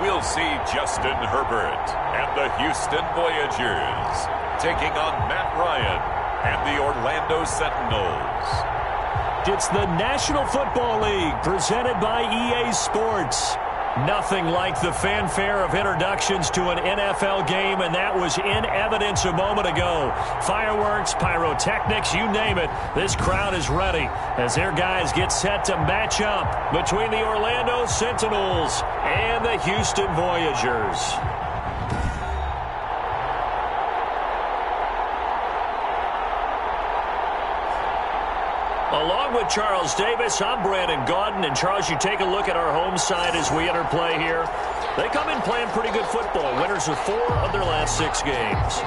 we'll see Justin Herbert and the Houston Voyagers taking on Matt Ryan and the Orlando Sentinels. It's the National Football League presented by EA Sports. Nothing like the fanfare of introductions to an NFL game, and that was in evidence a moment ago. Fireworks, pyrotechnics, you name it. This crowd is ready as their guys get set to match up between the Orlando Sentinels and the Houston Voyagers. Along with Charles Davis, I'm Brandon Gaudin. And Charles, you take a look at our home side as we enter play here. They come in playing pretty good football. Winners of 4 of their last 6 games.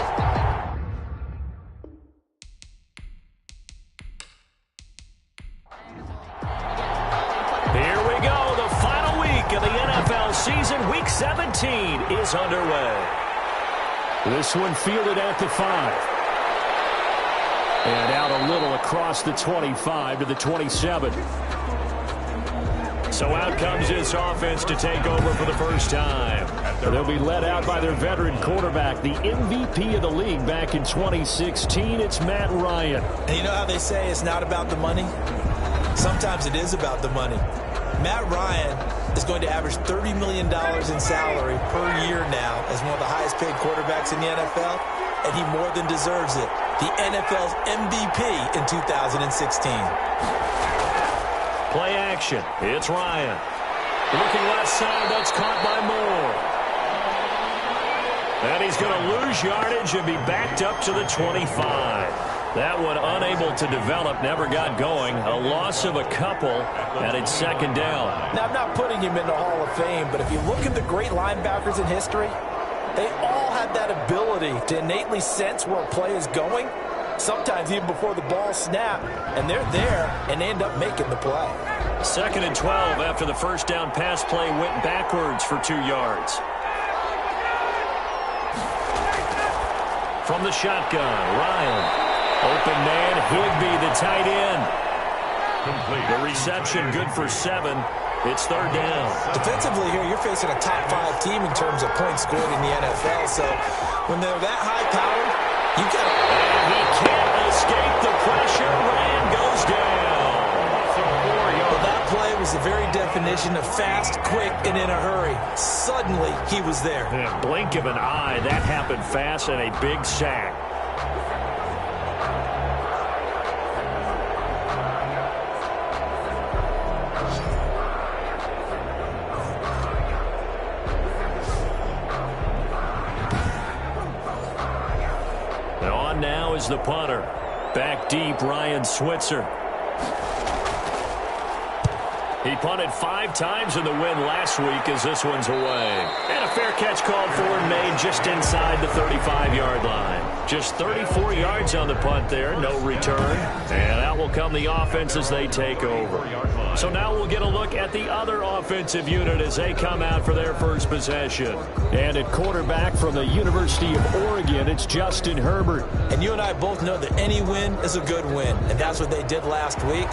Here we go. The final week of the NFL season. Week 17 is underway. This one fielded at the 5. And out a little across the 25 to the 27. So out comes this offense to take over for the first time. They'll be led out by their veteran quarterback, the MVP of the league back in 2016. It's Matt Ryan. And you know how they say it's not about the money? Sometimes it is about the money. Matt Ryan is going to average $30 million in salary per year now as one of the highest paid quarterbacks in the NFL, and he more than deserves it. The NFL's MVP in 2016. Play action. It's Ryan. Looking left side, that's caught by Moore. And he's going to lose yardage and be backed up to the 25. That one unable to develop, never got going. A loss of a couple, and it's second down. Now, I'm not putting him in the Hall of Fame, but if you look at the great linebackers in history, they all have that ability to innately sense where a play is going, sometimes even before the ball snaps, and they're there and end up making the play. Second and 12 after the first down pass play went backwards for 2 yards. From the shotgun, Ryan. Open man, Higbee, the tight end. Complete. The reception good for 7. It's third down. Defensively here, you're facing a top 5 team in terms of points scored in the NFL. So when they're that high-powered, you got to... And he can't escape the pressure. Ryan goes down. Well, that play was the very definition of fast, quick, and in a hurry. Suddenly, he was there. In a blink of an eye, that happened fast, and a big sack. Now is the punter. Back deep, Ryan Switzer. He punted 5 times in the win last week as this one's away. And a fair catch called for and made just inside the 35-yard line. Just 34 yards on the punt there, no return. And out will come the offense as they take over. So now we'll get a look at the other offensive unit as they come out for their first possession. And at quarterback from the University of Oregon, it's Justin Herbert. And you and I both know that any win is a good win, and that's what they did last week.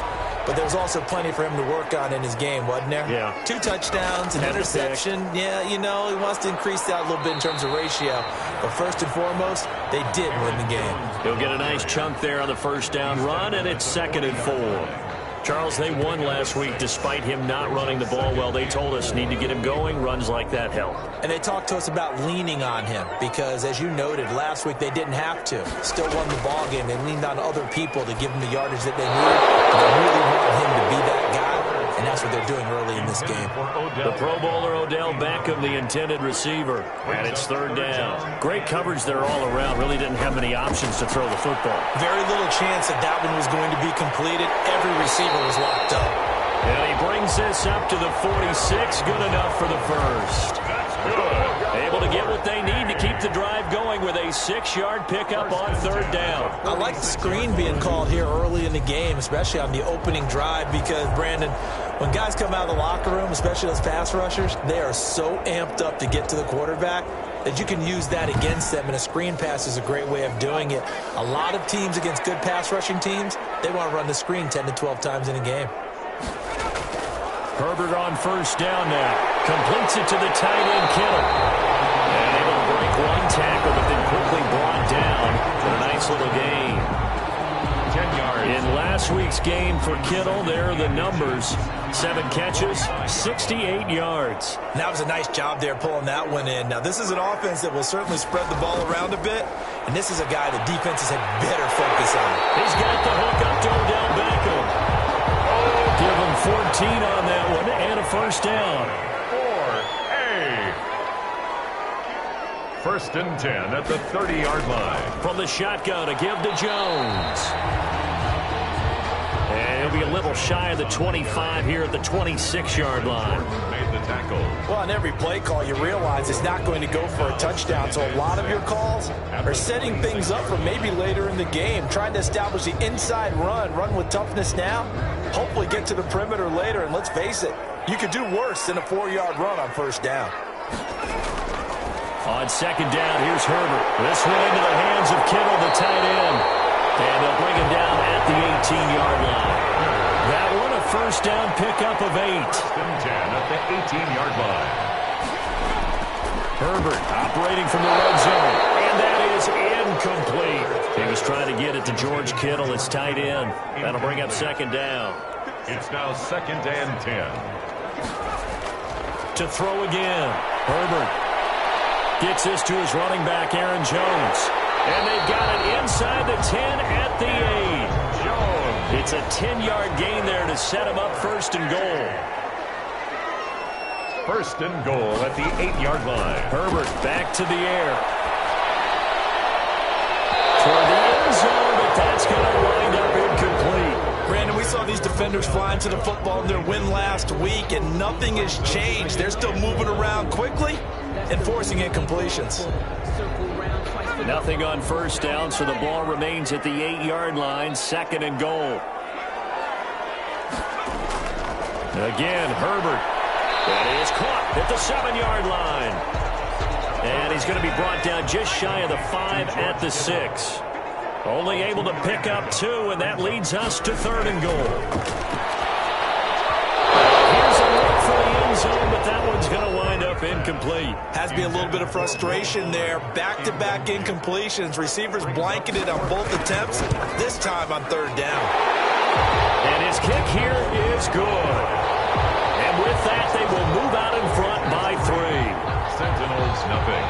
But there's also plenty for him to work on in his game, wasn't there? Yeah. 2 touchdowns, an interception. Yeah, you know, he wants to increase that a little bit in terms of ratio. But first and foremost, they did win the game. He'll get a nice chunk there on the first down run, and it's 2nd and 4. Charles, they won last week despite him not running the ball well. They told us need to get him going. Runs like that help. And they talked to us about leaning on him because, as you noted, last week they didn't have to. Still won the ball game. They leaned on other people to give them the yardage that they needed. They really wanted him to be that guy, and that's what they're doing early in this game. The Pro Bowler Odell Beckham, the intended receiver, and it's 3rd down. Great coverage there all around. Really didn't have many options to throw the football. Very little chance that one was going to be completed. Every receiver was locked up. And he brings this up to the 46. Good enough for the first. That's good. Able to get what they need to keep the drive going with a 6-yard pickup on 3rd down. I like the screen being called here early in the game, especially on the opening drive, because, Brandon, when guys come out of the locker room, especially those pass rushers, they are so amped up to get to the quarterback that you can use that against them, and a screen pass is a great way of doing it. A lot of teams against good pass rushing teams, they want to run the screen 10 to 12 times in a game. Herbert on 1st down now. Completes it to the tight end, Kittle. And able to break one tackle, but then quickly brought down for a nice little gain. 10 yards. In last week's game for Kittle, there are the numbers. 7 catches, 68 yards. And that was a nice job there pulling that one in. Now, this is an offense that will certainly spread the ball around a bit, and this is a guy the defenses had better focus on. He's got the hook up to Odell Beckham. Give him 14 on that one and a first down. 4A. First and 10 at the 30-yard line. From the shotgun, a give to Jones. And he'll be a little shy of the 25 here at the 26-yard line. Made the tackle. Well, on every play call, you realize it's not going to go for a touchdown. So a lot of your calls are setting things up for maybe later in the game, trying to establish the inside run with toughness now, hopefully get to the perimeter later. And let's face it, you could do worse than a 4-yard run on first down. On second down, here's Herbert. This one into the hands of Kittle, the tight end. And they'll bring him down at the 18-yard line. That one a first down pickup of 8. First and 10 at the 18-yard line. Herbert operating from the red zone. And that is incomplete. He was trying to get it to George Kittle, his tight end. That'll bring up second down. It's now second and 10. To throw again. Herbert gets this to his running back, Aaron Jones. And they've got it inside the 10 at the 8. Jones. It's a 10-yard gain there to set him up first and goal. First and goal at the 8-yard line. Herbert back to the air. Toward the end zone, but that's going to wind up incomplete. Brandon, we saw these defenders flying to the football in their win last week, and nothing has changed. They're still moving around quickly and forcing incompletions. Nothing on first down, so the ball remains at the 8-yard line, second and goal. Again, Herbert. That is caught at the 7-yard line. And he's going to be brought down just shy of the 5 at the 6. Only able to pick up 2, and that leads us to third and goal. Here's a look for the end zone, but that one's going to wind up incomplete. Has to be a little bit of frustration there. Back-to-back incompletions. Receivers blanketed on both attempts, this time on third down. And his kick here is good. And with that, they will move out in front by 3. Sentinels, nothing.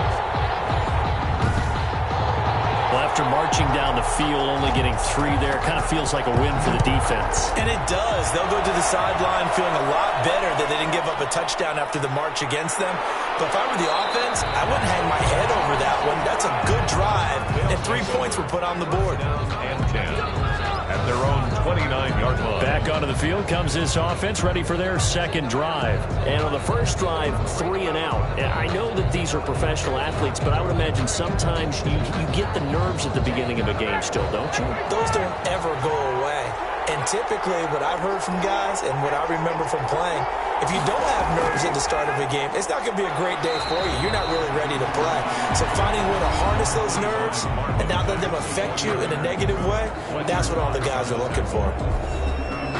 Well, after marching down the field, only getting 3 there, kind of feels like a win for the defense. And it does. They'll go to the sideline feeling a lot better that they didn't give up a touchdown after the march against them. But if I were the offense, I wouldn't hang my head over that one. That's a good drive, and 3 points were put on the board. And 10 at their own 29-yard line. Back onto the field comes this offense, ready for their second drive. And on the first drive, 3 and out. I know that these are professional athletes, but I would imagine sometimes you get the nerves at the beginning of a game still, don't you? Those don't ever go away. And typically what I've heard from guys and what I remember from playing, if you don't have nerves at the start of a game, it's not going to be a great day for you. You're not really ready to play. So finding a way to harness those nerves and not let them affect you in a negative way, that's what all the guys are looking for.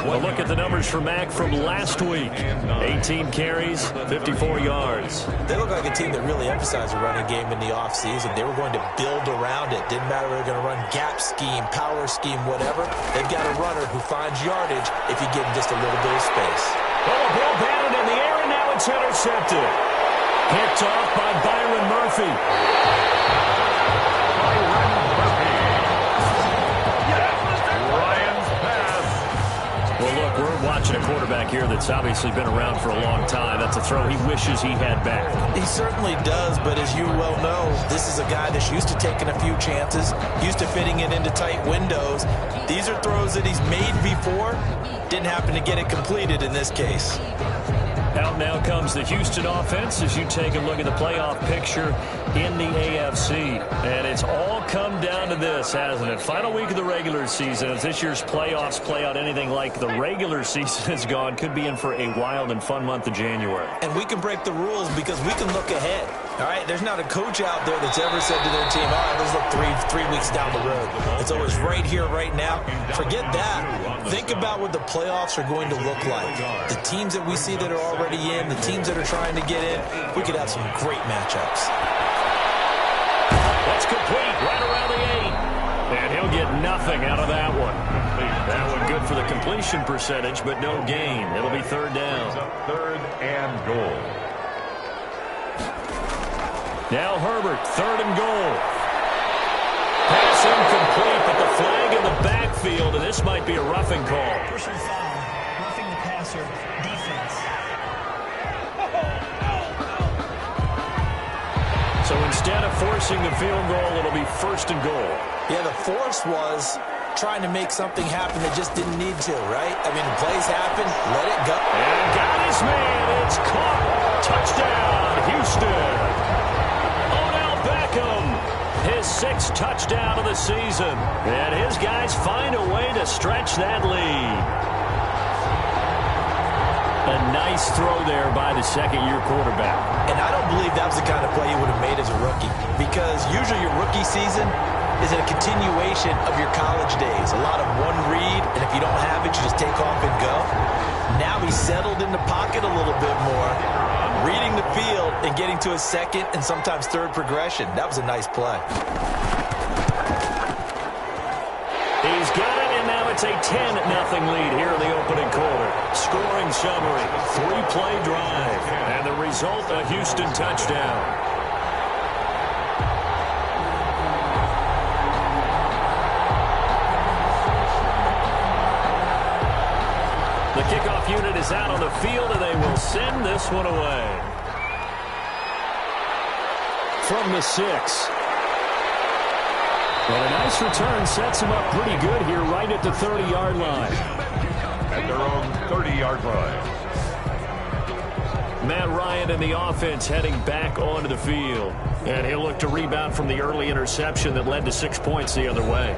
Well, look at the numbers for Mac from last week. 18 carries, 54 yards. They look like a team that really emphasized the running game in the offseason. They were going to build around it. Didn't matter if they were going to run gap scheme, power scheme, whatever. They've got a runner who finds yardage if you give him just a little bit of space. Oh, a ball batted in the air, and now it's intercepted. Picked off by Byron Murphy. Well, look, we're watching a quarterback here that's obviously been around for a long time. That's a throw he wishes he had back. He certainly does, but as you well know, this is a guy that's used to taking a few chances, used to fitting it into tight windows. These are throws that he's made before. Didn't happen to get it completed in this case. Out now comes the Houston offense as you take a look at the playoff picture in the AFC. And it's all come down to this, hasn't it? Final week of the regular season. As this year's playoffs play out anything like the regular season has gone, could be in for a wild and fun month of January. And we can break the rules because we can look ahead. All right, there's not a coach out there that's ever said to their team, all right, let's look three weeks down the road. It's always right here, right now. Forget that. Think about what the playoffs are going to look like. The teams that we see that are already in, the teams that are trying to get in, we could have some great matchups. That's complete, right around the 8. And he'll get nothing out of that one. That one good for the completion percentage, but no gain. It'll be third down. Third and goal. Now Herbert, third and goal. Pass incomplete, but the flag in the backfield, and this might be a roughing call. Personal foul, roughing the passer, defense. So instead of forcing the field goal, it'll be first and goal. Yeah, the force was trying to make something happen that just didn't need to, right? I mean, the plays happen, let it go. And got his man, it's caught. Touchdown, Houston. His 6th touchdown of the season. And his guys find a way to stretch that lead. A nice throw there by the second-year quarterback. And I don't believe that was the kind of play he would have made as a rookie. Because usually your rookie season is a continuation of your college days. A lot of one read, and if you don't have it, you just take off and go. Now he's settled in the pocket a little bit more, reading the field and getting to his second and sometimes third progression. That was a nice play. He's got it, and now it's a 10-0 lead here in the opening quarter. Scoring summary, 3-play drive, and the result, a Houston touchdown. The kickoff unit is out on the field, and they will send this one away. From the 6. And a nice return sets him up pretty good here right at the 30-yard line. At their own 30-yard line. Matt Ryan and the offense heading back onto the field. And he'll look to rebound from the early interception that led to 6 points the other way.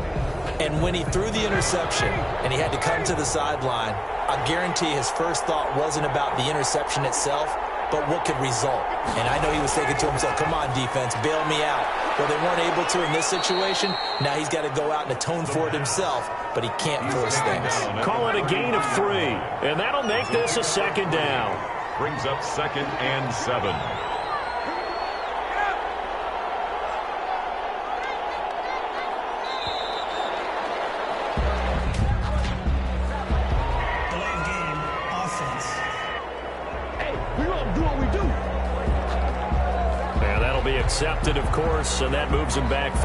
And when he threw the interception and he had to come to the sideline, I guarantee his first thought wasn't about the interception itself, but what could result. And I know he was thinking to himself, come on, defense, bail me out. Well, they weren't able to in this situation. Now he's got to go out and atone for it himself, but he can't force things. Call it a gain of 3, and that'll make this a second down. Brings up 2nd and 7. Accepted, of course, and that moves him back 5.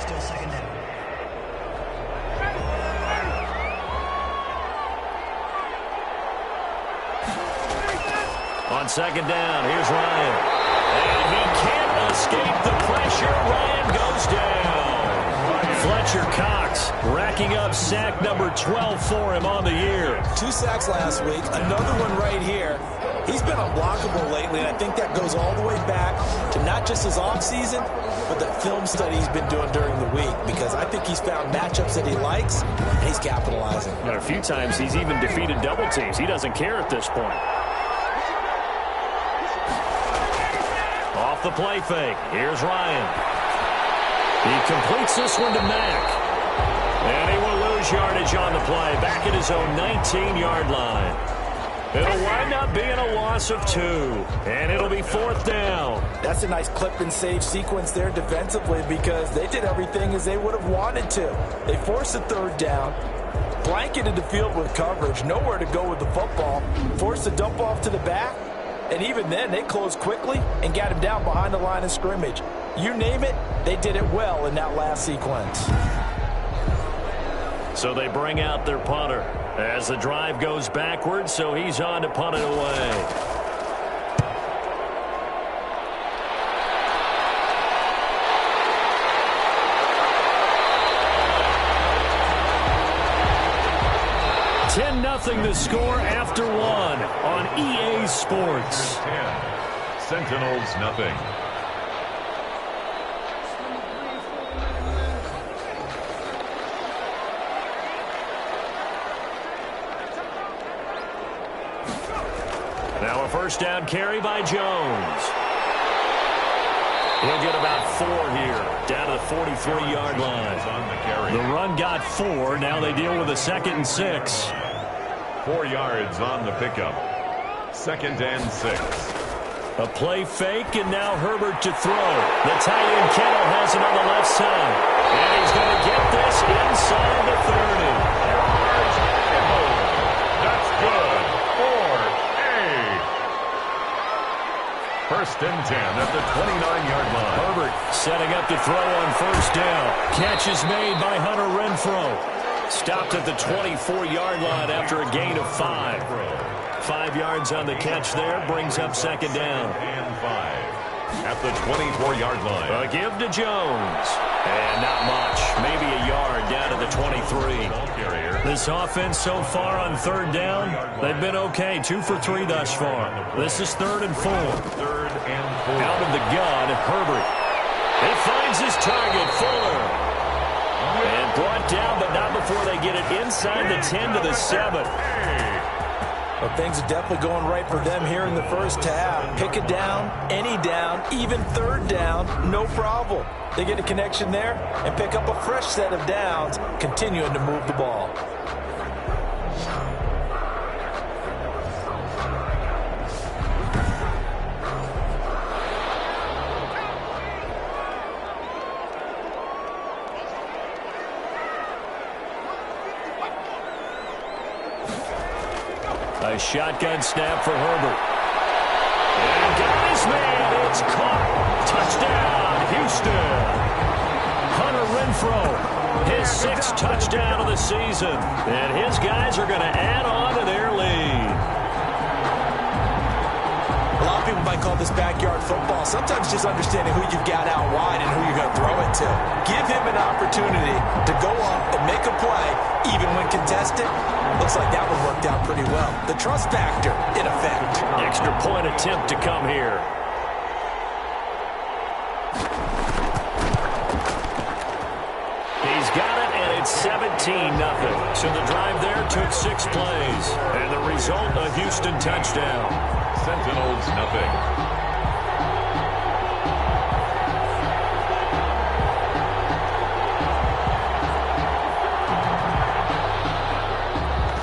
Still second down. On second down, here's Ryan. And he can't escape the pressure. Ryan goes down. Fletcher Cox racking up sack number 12 for him on the year. 2 sacks last week, another one right here. He's been unblockable lately, and I think that goes all the way back to not just his offseason, but the film study he's been doing during the week, because I think he's found matchups that he likes, and he's capitalizing. And a few times he's even defeated double teams. He doesn't care at this point. Off the play fake. Here's Ryan. He completes this one to Mack. And he will lose yardage on the play, back at his own 19-yard line. It'll wind up being a loss of 2, and it'll be 4th down. That's a nice clip and save sequence there defensively, because they did everything as they would have wanted to. They forced the 3rd down, blanketed the field with coverage, nowhere to go with the football, forced the dump off to the back, and even then they closed quickly and got him down behind the line of scrimmage. You name it, they did it well in that last sequence. So they bring out their punter as the drive goes backwards, so he's on to punt it away. Nothing the score after 1 on EA Sports. 10. Sentinels nothing. Now a first down carry by Jones. He'll get about 4 here, down to the 43-yard line. The run got 4. Now they deal with a 2nd and 6. 4 yards on the pickup. 2nd and 6. A play fake, and now Herbert to throw. The tight end Kittle has it on the left side. And he's going to get this inside the 30. That's good for a 1st and 10 at the 29-yard line. Herbert setting up to throw on first down. Catch is made by Hunter Renfrow. Stopped at the 24-yard line after a gain of 5. 5 yards on the catch there, brings up 2nd down. And 5 at the 24-yard line. A give to Jones. And not much. Maybe a yard down to the 23. This offense so far on 3rd down, they've been okay. 2 for 3 thus far. This is 3rd and 4. 3rd and 4. Out of the gun, Herbert. He finds his target, Fuller. And brought down, but not before they get it inside the 10 to the 7. Well, things are definitely going right for them here in the first half. Pick it down, any down, even 3rd down, no problem. They get a connection there and pick up a fresh set of downs, continuing to move the ball. A shotgun snap for Herbert. And got his man. It's caught. Touchdown, Houston. Hunter Renfrow, his 6th touchdown of the season. And his guys are going to add on to their lead. A lot of people might call this backyard football. Sometimes just understanding who you've got out wide and who you're going to throw it to. Give him an opportunity to go up and make a play, even when contested. Looks like that one worked out pretty well. The trust factor in effect. Extra point attempt to come here. He's got it, and it's 17-0. So the drive there took 6 plays. And the result, a Houston touchdown. Sentinels, nothing.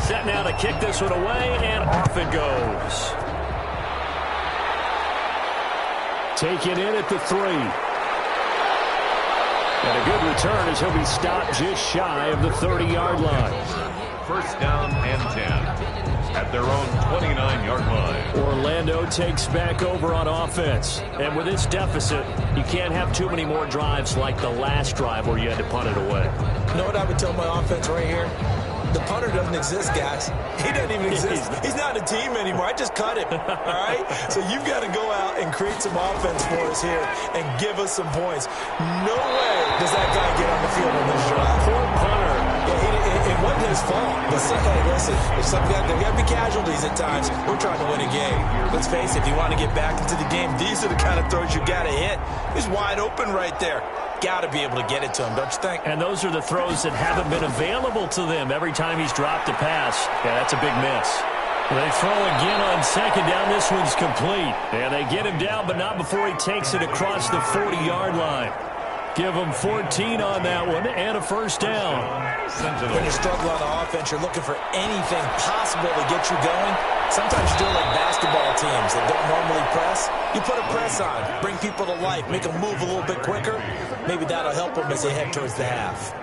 Set now to kick this one away, and off it goes. Taken in at the 3. And a good return as he'll be stopped just shy of the 30-yard line. 1st down and 10 at their own 29-yard line. Orlando takes back over on offense. And with this deficit, you can't have too many more drives like the last drive where you had to punt it away. You know what I would tell my offense right here? The punter doesn't exist, guys. He doesn't even exist. He's not a team anymore. I just cut him, all right? So you've got to go out and create some offense for us here and give us some points. No way does that guy get on the field on this drive. Poor punter. Yeah, it wasn't his fault. But hey, listen, there got to be casualties at times. We're trying to win a game. Let's face it, if you want to get back into the game, these are the kind of throws you got to hit. He's wide open right there. Got to be able to get it to him, don't you think? And those are the throws that haven't been available to them every time he's dropped a pass. Yeah, that's a big miss. They throw again on 2nd down. This one's complete. And they get him down, but not before he takes it across the 40-yard line. Give him 14 on that one and a 1st down. When you struggle on offense, you're looking for anything possible to get you going. Sometimes you're doing like basketball teams that don't normally press. You put a press on, bring people to life, make them move a little bit quicker. Maybe that'll help them as they head towards the half.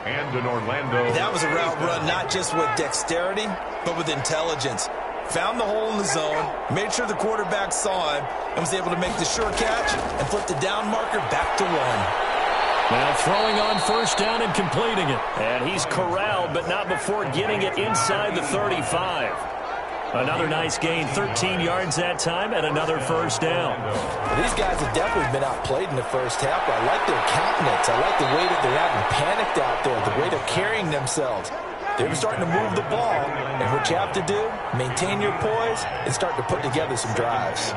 And in Orlando. That was a route run not just with dexterity, but with intelligence. Found the hole in the zone, made sure the quarterback saw him, and was able to make the sure catch and flip the down marker back to 1. Now throwing on 1st down and completing it. And he's corralled, but not before getting it inside the 35. Another nice gain, 13 yards that time, and another 1st down. These guys have definitely been outplayed in the first half. I like their countenance. I like the way that they're having panicked out there, the way they're carrying themselves. They're starting to move the ball, and what you have to do, maintain your poise and start to put together some drives.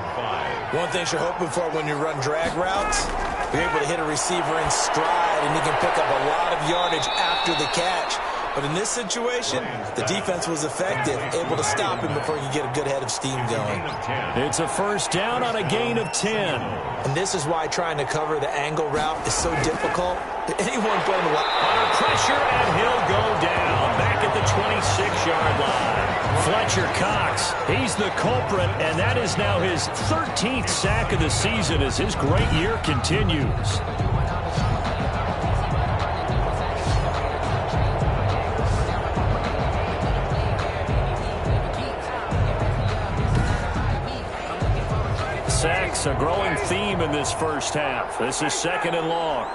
One thing you're hoping for when you run drag routes, you're able to hit a receiver in stride, and he can pick up a lot of yardage after the catch. But in this situation, the defense was effective, able to stop him before he could get a good head of steam going. It's a first down on a gain of 10. And this is why trying to cover the angle route is so difficult. Anyone playing the under pressure, and he'll go down back at the 26-yard line. Fletcher Cox, he's the culprit, and that is now his 13th sack of the season as his great year continues. Sacks, a growing theme in this first half. This is second and long.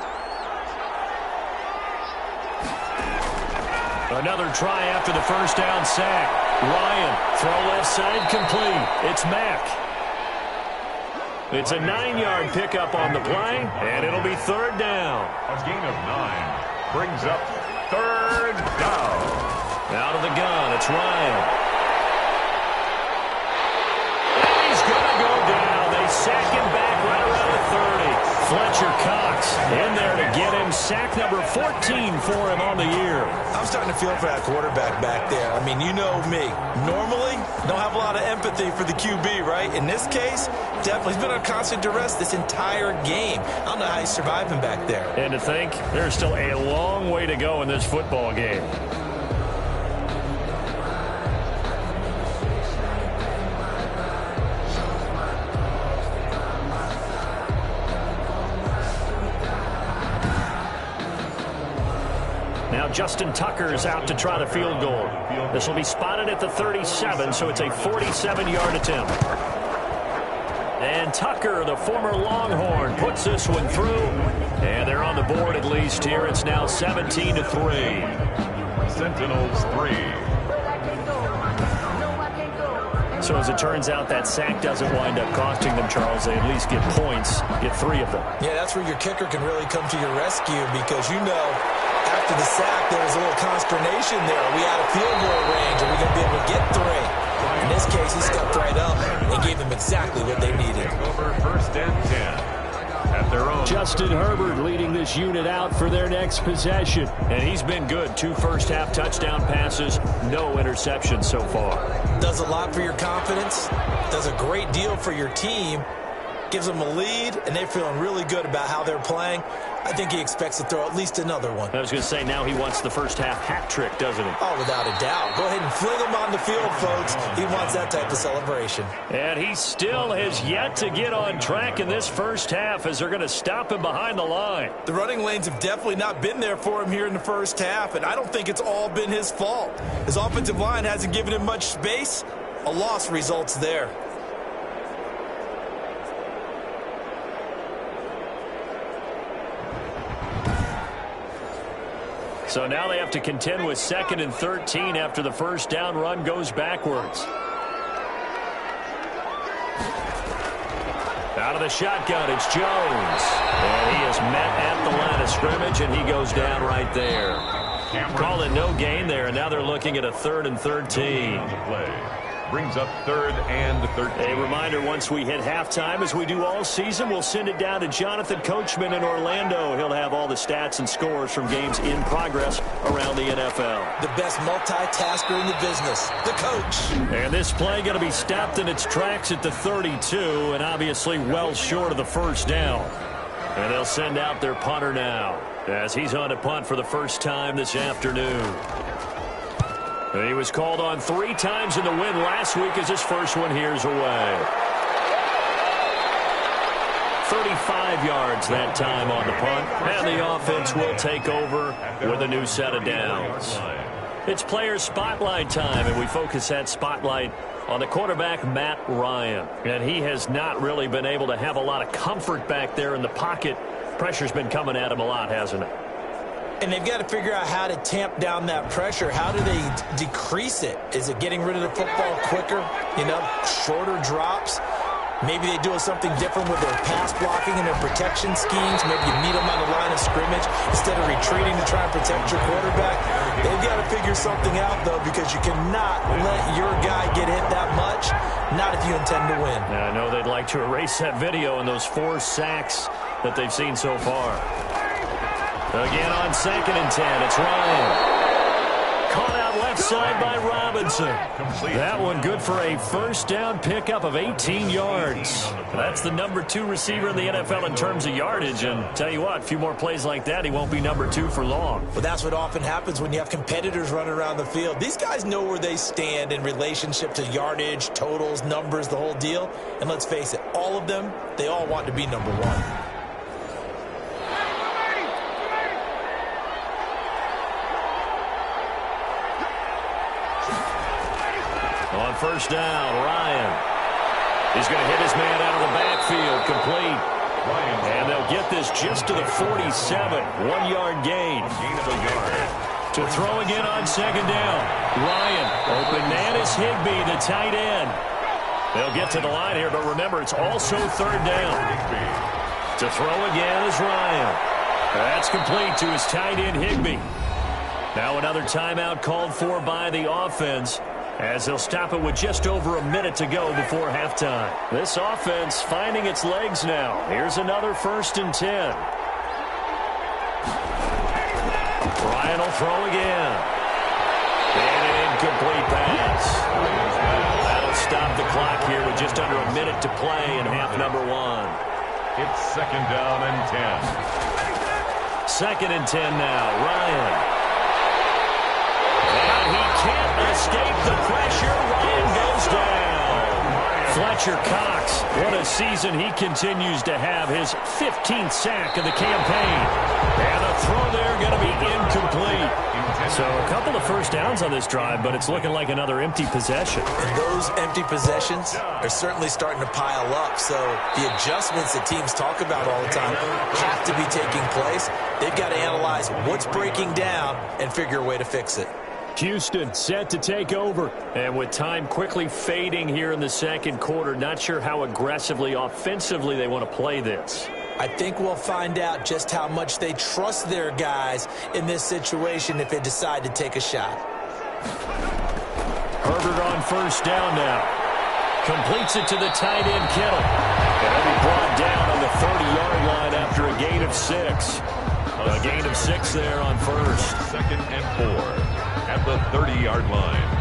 Another try after the first down sack. Ryan, throw left side complete. It's Mack. It's a 9-yard pickup on the play, and it'll be third down. A gain of 9 brings up third down. Out of the gun, it's Ryan. And he's going to go down. They sack him back right around the 30. Fletcher Cox in there to get him. Sack number 14 for him on the year. I'm starting to feel for that quarterback back there. I mean, you know me. Normally, don't have a lot of empathy for the QB, right? In this case, definitely. He's been on constant duress this entire game. I don't know how he's surviving back there. And to think, there's still a long way to go in this football game. Now Justin Tucker is out to try the field goal. This will be spotted at the 37, so it's a 47-yard attempt. And Tucker, the former Longhorn, puts this one through. And they're on the board at least here. It's now 17-3. Sentinels 3. So as it turns out, that sack doesn't wind up costing them, Charles. They at least get points, get 3 of them. Yeah, that's where your kicker can really come to your rescue because, you know, after the sack, there was a little consternation there. Are we out of field goal range? Are we going to be able to get 3? In this case, he stepped right up and gave them exactly what they needed. Over first and 10 at their own. Justin Herbert leading this unit out for their next possession. And he's been good. 2 first-half touchdown passes, no interceptions so far. Does a lot for your confidence, does a great deal for your team, gives them a lead, and they're feeling really good about how they're playing. I think he expects to throw at least another one. I was going to say, now he wants the first-half hat trick, doesn't he? Oh, without a doubt. Go ahead and fling him on the field, folks. He wants that type of celebration. And he still has yet to get on track in this first half as they're going to stop him behind the line. The running lanes have definitely not been there for him here in the first half, and I don't think it's all been his fault. His offensive line hasn't given him much space. A loss results there. So now they have to contend with 2nd and 13 after the first down run goes backwards. Out of the shotgun, it's Jones. And he is met at the line of scrimmage, and he goes down right there. Call it no gain there, and now they're looking at a 3rd and 13. Brings up 3rd and 13. A reminder, once we hit halftime, as we do all season, we'll send it down to Jonathan Coachman in Orlando. He'll have all the stats and scores from games in progress around the NFL. The best multitasker in the business, the coach. And this play going to be stopped in its tracks at the 32, and obviously well short of the first down. And they'll send out their punter now, as he's on to punt for the first time this afternoon. He was called on 3 times in the win last week as his first one here's away. 35 yards that time on the punt, and the offense will take over with a new set of downs. It's player spotlight time, and we focus that spotlight on the quarterback, Matt Ryan. And he has not really been able to have a lot of comfort back there in the pocket. Pressure's been coming at him a lot, hasn't it? And they've got to figure out how to tamp down that pressure. How do they decrease it? Is it getting rid of the football quicker? You know, shorter drops? Maybe they do something different with their pass blocking and their protection schemes. Maybe you meet them on the line of scrimmage instead of retreating to try and protect your quarterback. They've got to figure something out, though, because you cannot let your guy get hit that much, not if you intend to win. I know they'd like to erase that video and those 4 sacks that they've seen so far. Again on 2nd and 10, it's Ryan. caught out left side by Robinson. That one good for a first down pickup of 18 yards. That's the number 2 receiver in the NFL in terms of yardage. And tell you what, a few more plays like that, he won't be number 2 for long. Well, that's what often happens when you have competitors running around the field. These guys know where they stand in relationship to yardage, totals, numbers, the whole deal. And let's face it, all of them, they all want to be number 1. On first down, Ryan. He's going to hit his man out of the backfield, complete. And they'll get this just to the 47. 1-yard gain. To throw again on second down. Ryan, open man is Higbee, the tight end. They'll get to the line here, but remember, it's also third down. To throw again is Ryan. That's complete to his tight end, Higbee. Now another timeout called for by the offense, as they'll stop it with just over a minute to go before halftime. This offense finding its legs now. Here's another 1st and 10. Ryan will throw again. And an incomplete pass. That'll stop the clock here with just under a minute to play in half number 1. It's 2nd down and 10. 2nd and 10 now. Ryan. And he can't escape the pressure. Ryan goes down. Fletcher Cox, what a season he continues to have. His 15th sack of the campaign. And a throw there going to be incomplete. So a couple of first downs on this drive, but it's looking like another empty possession. And those empty possessions are certainly starting to pile up. So the adjustments that teams talk about all the time have to be taking place. They've got to analyze what's breaking down and figure a way to fix it. Houston set to take over. And with time quickly fading here in the second quarter, not sure how aggressively, offensively they want to play this. I think we'll find out just how much they trust their guys in this situation if they decide to take a shot. Herbert on first down now. Completes it to the tight end, Kittle. And he'll be brought down on the 30-yard line after a gain of 6. A gain of 6 there on first. 2nd and 4. At the 30-yard line.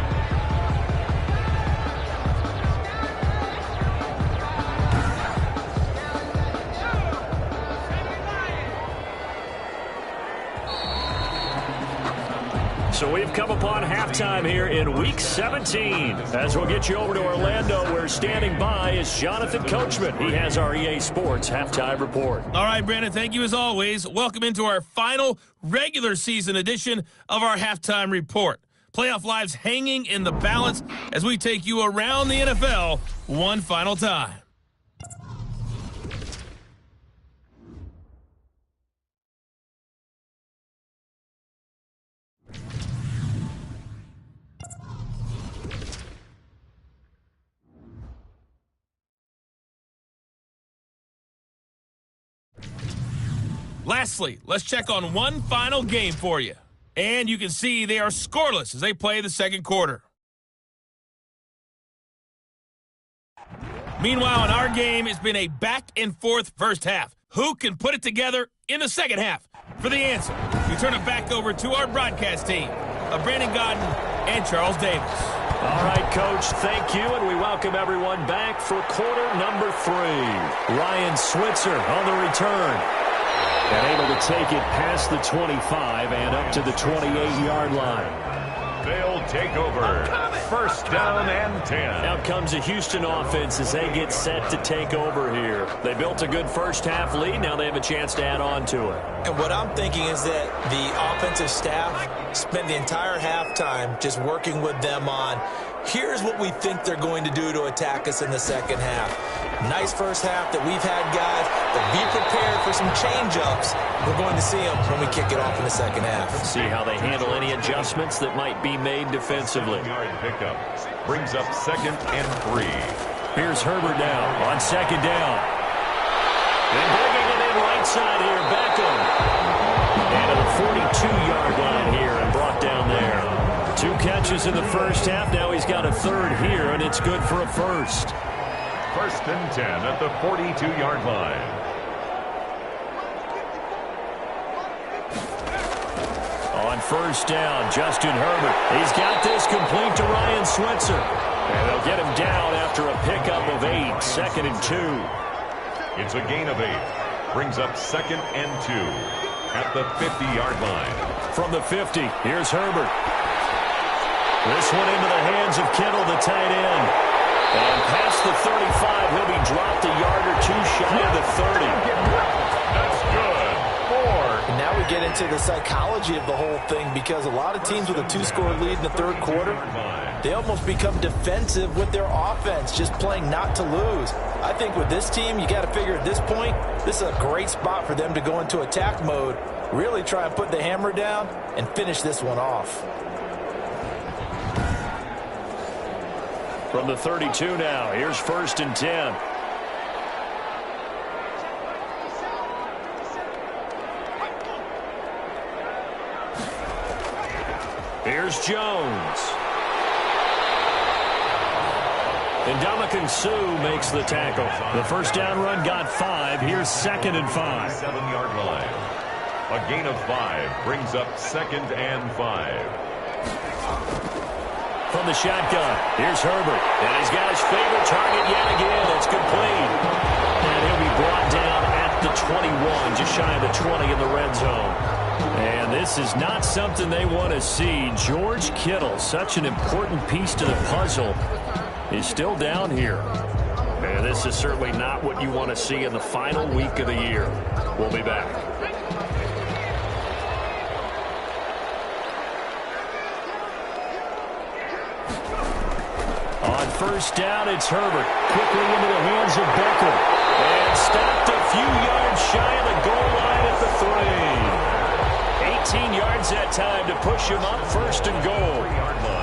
So we've come upon halftime here in Week 17. As we'll get you over to Orlando, where standing by is Jonathan Coachman. He has our EA Sports Halftime Report. All right, Brandon, thank you as always. Welcome into our final regular season edition of our Halftime Report. Playoff lives hanging in the balance as we take you around the NFL one final time. Lastly, let's check on one final game for you. And you can see they are scoreless as they play the second quarter. Meanwhile, in our game, it's been a back-and-forth first half. Who can put it together in the second half? For the answer, we turn it back over to our broadcast team of Brandon Godden and Charles Davis. All right, Coach, thank you, and we welcome everyone back for quarter number 3. Ryan Switzer on the return. And able to take it past the 25 and up to the 28-yard line. They'll take over. 1st down and 10. Out comes the Houston offense as they get set to take over here. They built a good first half lead. Now they have a chance to add on to it. And what I'm thinking is that the offensive staff spent the entire halftime just working with them on, here's what we think they're going to do to attack us in the second half. Nice first half that we've had, guys, but be prepared for some change-ups. We're going to see them when we kick it off in the second half. See how they handle any adjustments that might be made defensively. Yard pickup brings up 2nd and 3. Here's Herbert now on second down. And bringing it in right side here, Beckham. And to the 42-yard line here and brought down there. 2 catches in the first half. Now he's got a third here, and it's good for a first. 1st and 10 at the 42-yard line. On first down. Justin Herbert. He's got this complete to Ryan Switzer. And they'll get him down after a pickup of 8. 2nd and 2. It's a gain of 8. Brings up 2nd and 2 at the 50-yard line. From the 50, here's Herbert. This one into the hands of Kittle, the tight end. And past the 35, he'll be dropped a yard or 2 shy of the 30. That's good. 4. And now we get into the psychology of the whole thing, because a lot of teams with a 2-score lead in the third quarter, they almost become defensive with their offense, just playing not to lose. I think with this team, you got to figure at this point, this is a great spot for them to go into attack mode, really try and put the hammer down and finish this one off. From the 32 now, here's 1st and 10. Here's Jones. And Ndamukong Suh makes the tackle. The first down run got 5. Here's 2nd and 5. 7-yard line. A gain of 5 brings up 2nd and 5. From the shotgun, here's Herbert. And he's got his favorite target yet again. It's complete. And he'll be brought down at the 21, just shy of the 20 in the red zone. And this is not something they want to see. George Kittle, such an important piece to the puzzle, is still down here. And this is certainly not what you want to see in the final week of the year. We'll be back. On first down, it's Herbert. Quickly into the hands of Becker. And stopped a few yards shy of the goal line at the 3. 18 yards that time to push him up 1st and goal.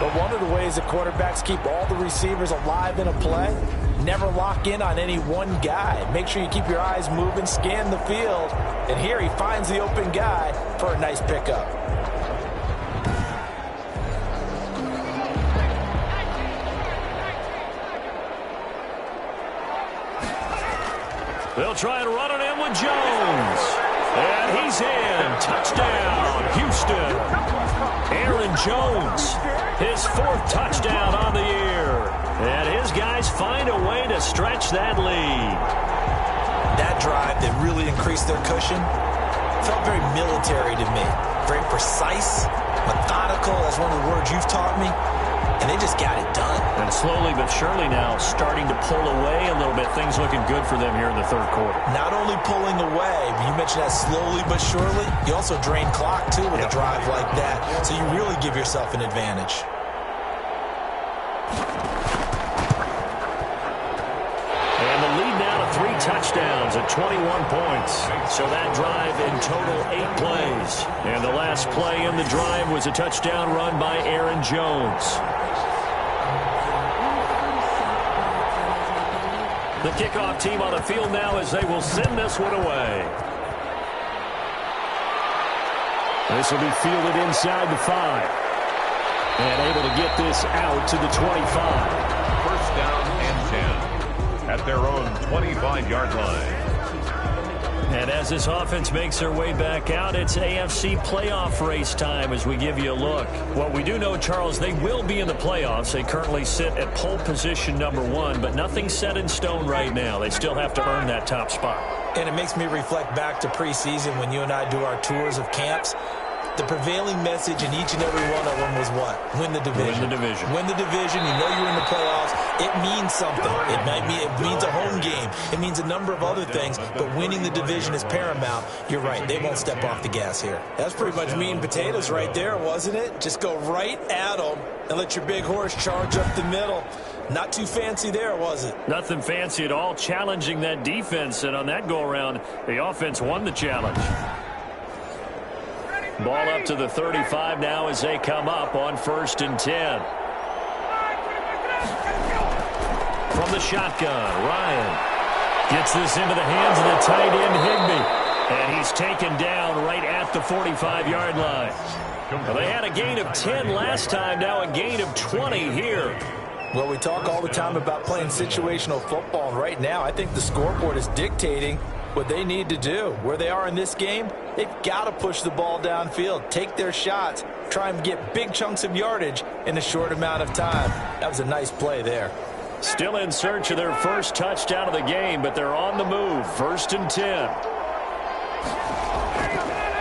But one of the ways that quarterbacks keep all the receivers alive in a play, never lock in on any one guy. Make sure you keep your eyes moving, scan the field. And here he finds the open guy for a nice pickup. They'll try and run it in with Jones. And he's in. Touchdown, Houston. Aaron Jones, his 4th touchdown on the year. And his guys find a way to stretch that lead. That drive that really increased their cushion felt very military to me. Very precise, methodical, that's one of the words you've taught me. And they just got it done. And slowly but surely now starting to pull away a little bit. Things looking good for them here in the third quarter. Not only pulling away, you mentioned that slowly but surely, you also drain clock too with a drive like that. So you really give yourself an advantage. And the lead now to 3 touchdowns at 21 points. So that drive in total 8 plays. And the last play in the drive was a touchdown run by Aaron Jones. The kickoff team on the field now as they will send this one away. This will be fielded inside the 5. And able to get this out to the 25. First down and 10 at their own 25-yard line. And as this offense makes their way back out, it's AFC playoff race time as we give you a look. What we do know, Charles, they will be in the playoffs. They currently sit at pole position number 1, but nothing's set in stone right now. They still have to earn that top spot. And it makes me reflect back to preseason when you and I do our tours of camps. The prevailing message in each and every one of them was what? Win the division. Win the division. Win the division. You know you're in the playoffs. It means something. It means a home game. It means a number of other things, but winning the division is paramount. You're right. They won't step off the gas here. That's pretty much meat and potatoes right there, wasn't it? Just go right at them and let your big horse charge up the middle. Not too fancy there, was it? Nothing fancy at all, challenging that defense, and on that go-around, the offense won the challenge. Ball up to the 35 now as they come up on 1st and 10. From the shotgun, Ryan gets this into the hands of the tight end, Higbee. And he's taken down right at the 45-yard line. Well, they had a gain of 10 last time, now a gain of 20 here. Well, we talk all the time about playing situational football, and right now I think the scoreboard is dictating what they need to do. Where they are in this game, they've got to push the ball downfield, take their shots, try and get big chunks of yardage in a short amount of time. That was a nice play there. Still in search of their first touchdown of the game, but they're on the move. 1st and 10.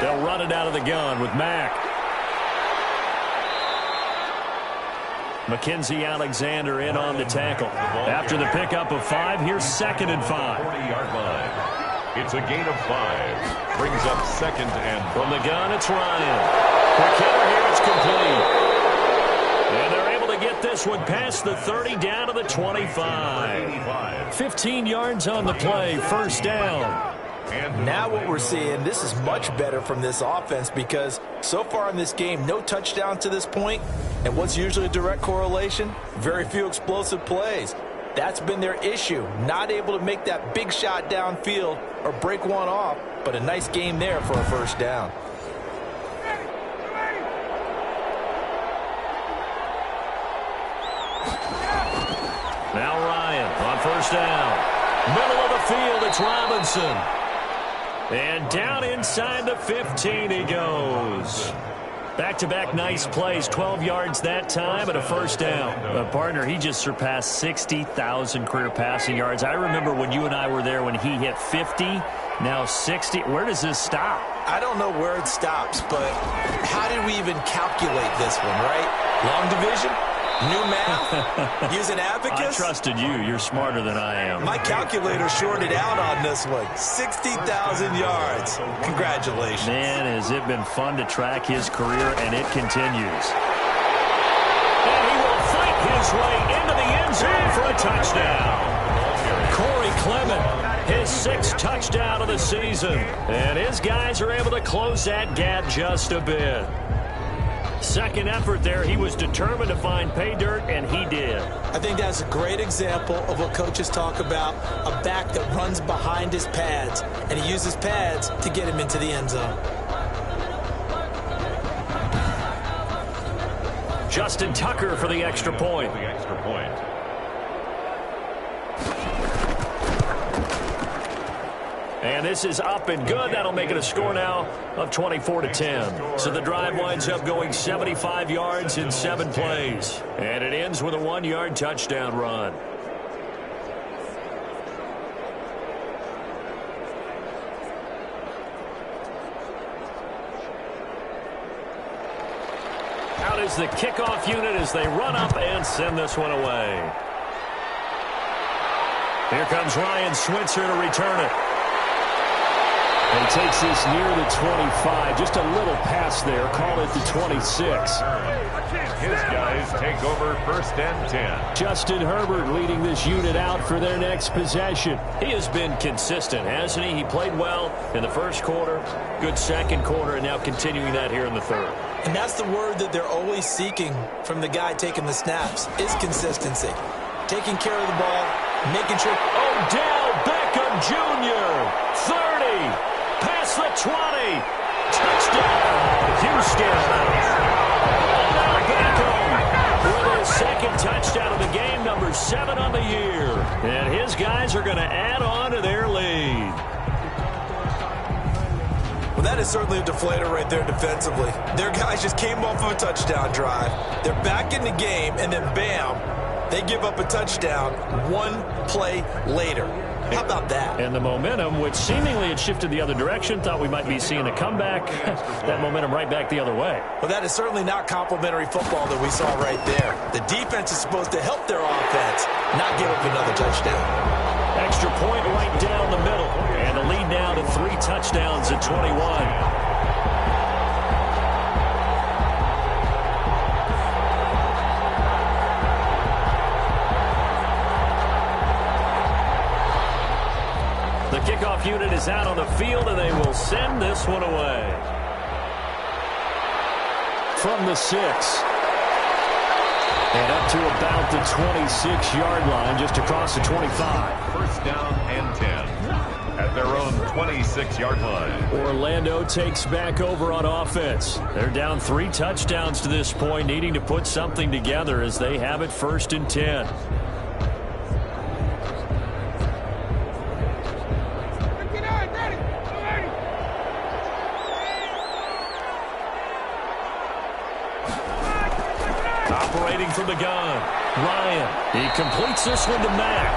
They'll run it out of the gun with Mack. Mackenzie Alexander in on the tackle. After the pickup of 5, here's 2nd and 5. 40-yard line. It's a gain of 5. Brings up 2nd and from the gun, it's Ryan. Quick hitter here, it's complete. And they're able to get this one past the 30 down to the 25. 15 yards on the play, 1st down. Now what we're seeing, this is much better from this offense because so far in this game, no touchdown to this point. And what's usually a direct correlation? Very few explosive plays. That's been their issue. Not able to make that big shot downfield or break one off, but a nice game there for a 1st down. Now Ryan on 1st down. Middle of the field, it's Robinson. And down inside the 15 he goes. Back-to-back nice plays, 12 yards that time and a 1st down. Partner, he just surpassed 60,000 career passing yards. I remember when you and I were there when he hit 50, now 60. Where does this stop? I don't know where it stops, but how did we even calculate this one, right? Long division? New math? Use an abacus? I trusted you. You're smarter than I am. My calculator shorted out on this one. 60,000 yards. Congratulations. Man, has it been fun to track his career, and it continues. And he will fight his way into the end zone for a touchdown. Corey Clement, his 6th touchdown of the season. And his guys are able to close that gap just a bit. Second effort there, he was determined to find pay dirt, and he did. I think that's a great example of what coaches talk about, a back that runs behind his pads, and he uses pads to get him into the end zone. Justin Tucker for the extra point. And this is up and good. That'll make it a score now of 24-10. So the drive winds up going 75 yards in 7 plays. And it ends with a 1-yard touchdown run. Out is the kickoff unit as they run up and send this one away. Here comes Ryan Switzer to return it. And takes this near the 25. Just a little pass there. Call it the 26. His guys take over 1st and 10. Justin Herbert leading this unit out for their next possession. He has been consistent, hasn't he? He played well in the 1st quarter, good 2nd quarter, and now continuing that here in the 3rd. And that's the word that they're always seeking from the guy taking the snaps, is consistency. Taking care of the ball, making sure. Odell Beckham Jr., 30. Past the 20. Touchdown, Houston. Beckham with his 2nd touchdown of the game, number 7 on the year. And his guys are going to add on to their lead. Well, that is certainly a deflator right there defensively. Their guys just came off of a touchdown drive. They're back in the game, and then bam, they give up a touchdown 1 play later. How about that? And the momentum, which seemingly had shifted the other direction, thought we might be seeing a comeback. That momentum right back the other way. Well, that is certainly not complimentary football that we saw right there. The defense is supposed to help their offense, not give up another touchdown. Extra point right down the middle. And the lead now to 3 touchdowns at 21. Kickoff unit is out on the field, and they will send this one away. From the 6. And up to about the 26-yard line, just across the 25. 1st down and 10 at their own 26-yard line. Orlando takes back over on offense. They're down 3 touchdowns to this point, needing to put something together as they have it 1st and 10. Operating from the gun, Ryan. He completes this one to Mack.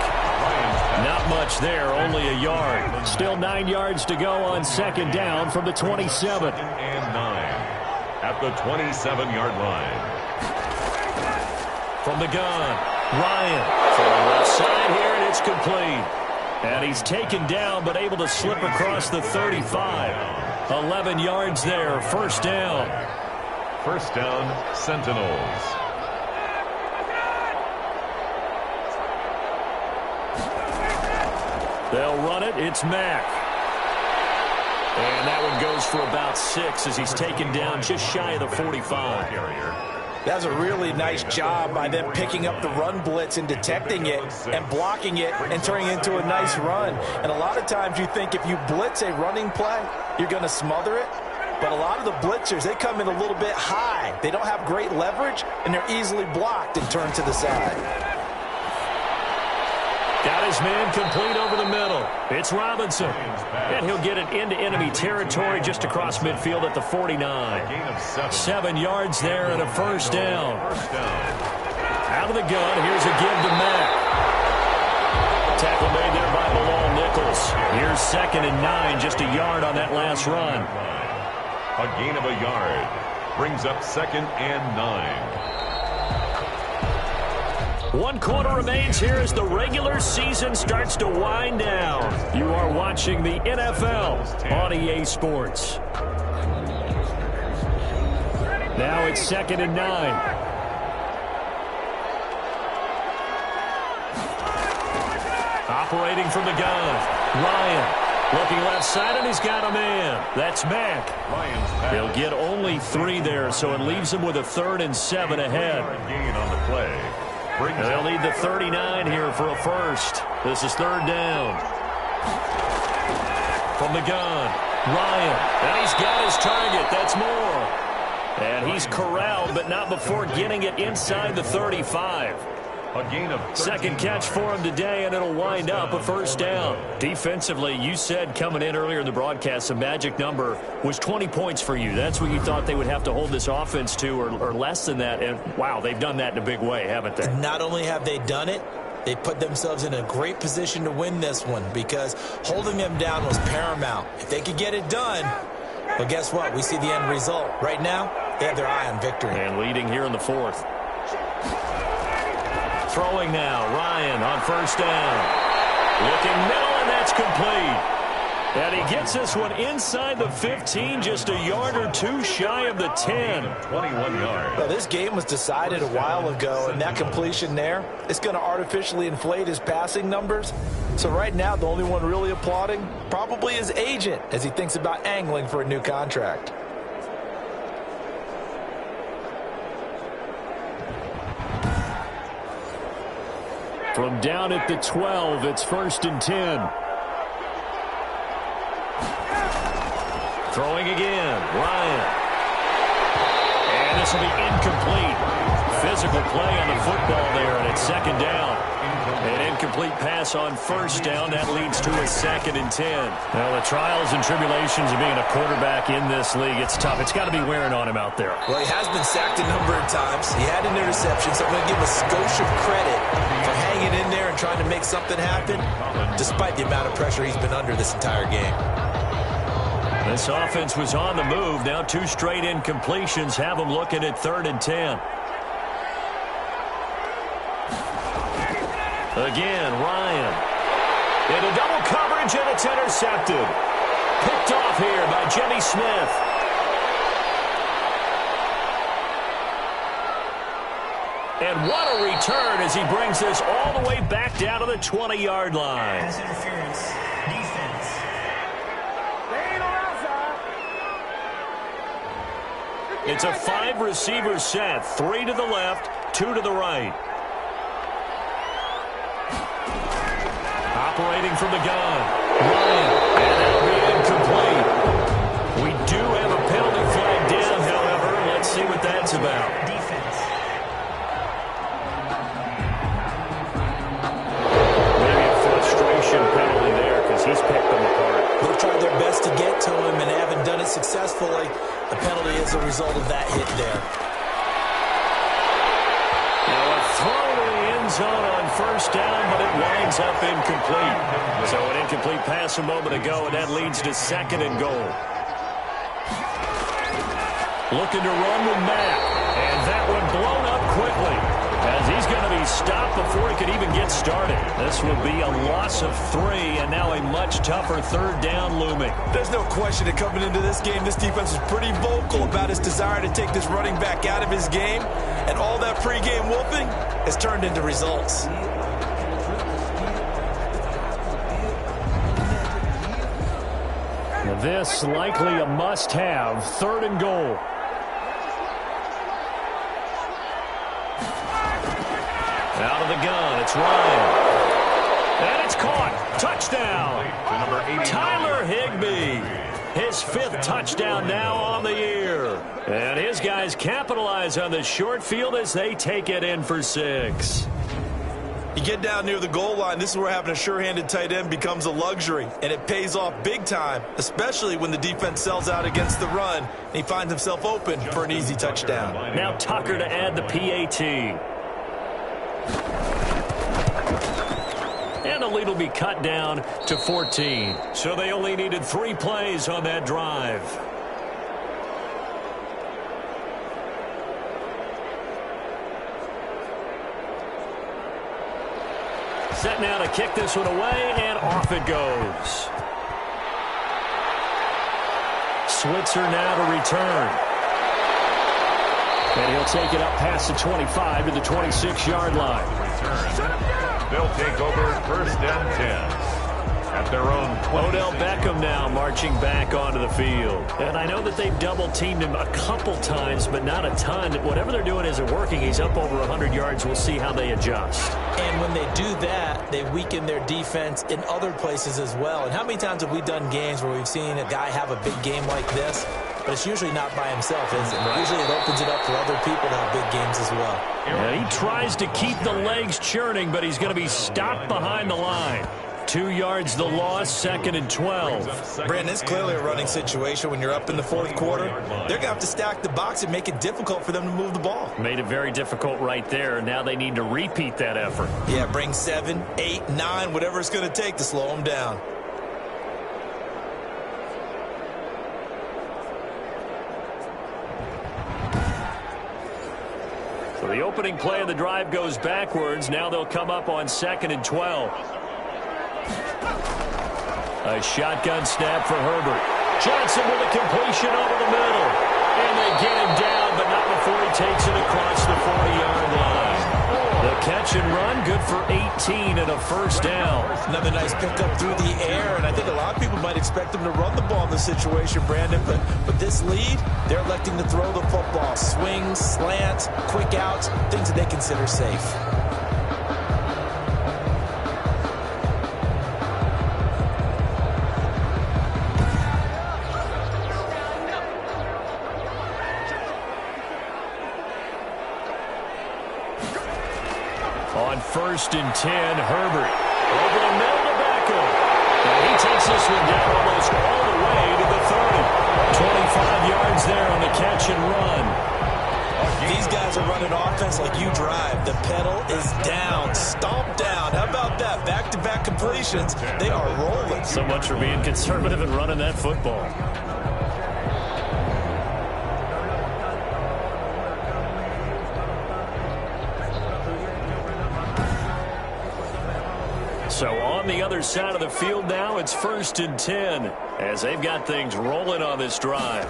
Not much there, only a yard. Still 9 yards to go on second down from the 27. And 9 at the 27-yard line. From the gun, Ryan. From the left side here, and it's complete. And he's taken down, but able to slip across the 35. 11 yards there, first down. First down, Sentinels. They'll run it. It's Mack. And that one goes for about 6 as he's taken down just shy of the 45. That's a really nice job by them picking up the run blitz and detecting it and blocking it and turning it into a nice run. And a lot of times you think if you blitz a running play, you're going to smother it. But a lot of the blitzers, they come in a little bit high. They don't have great leverage, and they're easily blocked and turned to the side. Got his man complete over the middle. It's Robinson. And he'll get it into enemy territory just across midfield at the 49. 7 yards there and a first down. Out of the gun, here's a give to Mack. Tackle made there by Bilal Nichols. Here's 2nd and 9, just a yard on that last run. A gain of a yard brings up 2nd and 9. 1 quarter remains here as the regular season starts to wind down. You are watching the NFL on EA Sports. Now it's 2nd and 9. Operating from the gun, Ryan. Looking left side, and he's got a man. That's Mack. He'll get only 3 there, so it leaves him with a 3rd and 7 ahead. Gain on the play. They'll need the 39 here for a first. This is 3rd down. From the gun, Ryan. And he's got his target. That's Moore. And he's corralled, but not before getting it inside the 35. A gain of 2nd catch for him today, and it'll wind up a first down. Defensively, you said coming in earlier in the broadcast, the magic number was 20 points for you. That's what you thought they would have to hold this offense to, or less than that. And, wow, they've done that in a big way, haven't they? Not only have they done it, they put themselves in a great position to win this one because holding them down was paramount. If they could get it done, well, guess what? We see the end result. Right now, they have their eye on victory. And leading here in the 4th. Throwing now, Ryan on first down. Looking middle, and that's complete. And he gets this one inside the 15, just a yard or 2 shy of the 10. 21 yards. Well, this game was decided a while ago, and that completion there, it's going to artificially inflate his passing numbers. So right now, the only one really applauding probably his agent as he thinks about angling for a new contract. From down at the 12, it's 1st and 10. Throwing again, Ryan. And this will be incomplete. Physical play on the football there, and it's 2nd down. An incomplete pass on first down. That leads to a 2nd and 10. Now, the trials and tribulations of being a quarterback in this league, it's tough. It's got to be wearing on him out there. Well, he has been sacked a number of times. He had an interception, so I'm going to give a skosh of credit for hanging in there and trying to make something happen, despite the amount of pressure he's been under this entire game. This offense was on the move. Now 2 straight incompletions have them looking at 3rd and 10. Again, Ryan. Into double coverage, and it's intercepted. Picked off here by Jimmy Smith. And what a return as he brings this all the way back down to the 20-yard line. Pass interference. Defense. It's a 5-receiver set. 3 to the left, 2 to the right. Operating from the gun, Ryan, and that'll be incomplete. We do have a penalty flag down, however. Let's see what that's about. Defense. Maybe a frustration penalty there because he's picked them apart. They've tried their best to get to him and haven't done it successfully. The penalty is a result of that hit there. Now a throw to the end zone on first down, but it winds up incomplete. So an incomplete pass a moment ago, and that leads to 2nd and goal. Looking to run with Matt, and that one blown up quickly, as he's going to be stopped before he could even get started. This will be a loss of 3, and now a much tougher 3rd down looming. There's no question that coming into this game, this defense was pretty vocal about his desire to take this running back out of his game, and all that pregame wolfing has turned into results. Now this likely a must-have, 3rd and goal. Out of the gun, it's Ryan. And it's caught. Touchdown. Tyler Higbee. His 5th touchdown now on the year. And his guys capitalize on the short field as they take it in for 6. You get down near the goal line, this is where having a sure-handed tight end becomes a luxury, and it pays off big time, especially when the defense sells out against the run, and he finds himself open for an easy touchdown. Now Tucker to add the PAT. And the lead will be cut down to 14. So they only needed 3 plays on that drive. Set now to kick this one away, and off it goes. Switzer now to return. And he'll take it up past the 25 to the 26-yard line. They'll take over 1st and 10 at their own 20. Odell Beckham now marching back onto the field. And I know that they've double-teamed him a couple times, but not a ton. Whatever they're doing isn't working. He's up over 100 yards. We'll see how they adjust. And when they do that, they weaken their defense in other places as well. And how many times have we done games where we've seen a guy have a big game like this, but it's usually not by himself, is it? Usually it opens it up for other people to have big games as well. And he tries to keep the legs churning, but he's going to be stopped behind the line. 2 yards the loss, 2nd and 12. Brandon, it's clearly a running situation when you're up in the 4th quarter. They're going to have to stack the box and make it difficult for them to move the ball. Made it very difficult right there. Now they need to repeat that effort. Yeah, bring 7, 8, 9, whatever it's going to take to slow them down. So the opening play of the drive goes backwards. Now they'll come up on 2nd and 12. A shotgun snap for Herbert. Johnson with a completion over the middle. And they get him down, but not before he takes it across the 40-yard line. The catch and run, good for 18 and a 1st down. Another nice pickup through the air, and I think a lot of people might expect them to run the ball in this situation, Brandon, but with this lead, they're electing to throw the football. Swings, slants, quick outs, things that they consider safe. On 1st and 10, Herbert over the middle to Beckham. And he takes this one down almost all the way to the 30. 25 yards there on the catch and run. These guys are running offense like you drive. The pedal is down, stomped down. How about that? Back-to-back completions. They are rolling. So much for being conservative and running that football. So on the other side of the field now, it's 1st and 10 as they've got things rolling on this drive.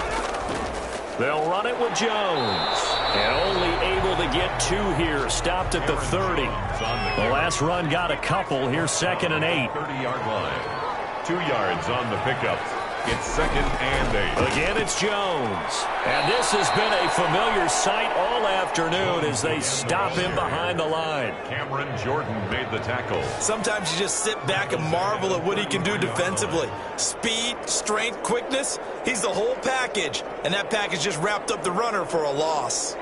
They'll run it with Jones. And only able to get 2 here, stopped at the 30. The last run got a couple. Here's 2nd and 8. 30-yard line. 2 yards on the pickup. It's 2nd and 8. Again, it's Jones. And this has been a familiar sight all afternoon as they stop him behind the line. Cameron Jordan made the tackle. Sometimes you just sit back and marvel at what he can do defensively. Speed, strength, quickness, he's the whole package. And that package just wrapped up the runner for a loss.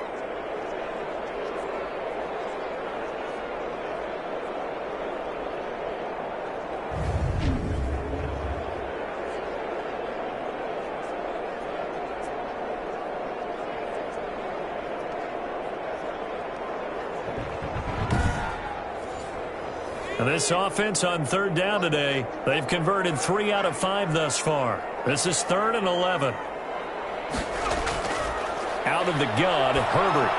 This offense on third down today, they've converted 3 out of 5 thus far. This is 3rd and 11. Out of the gun, Herbert.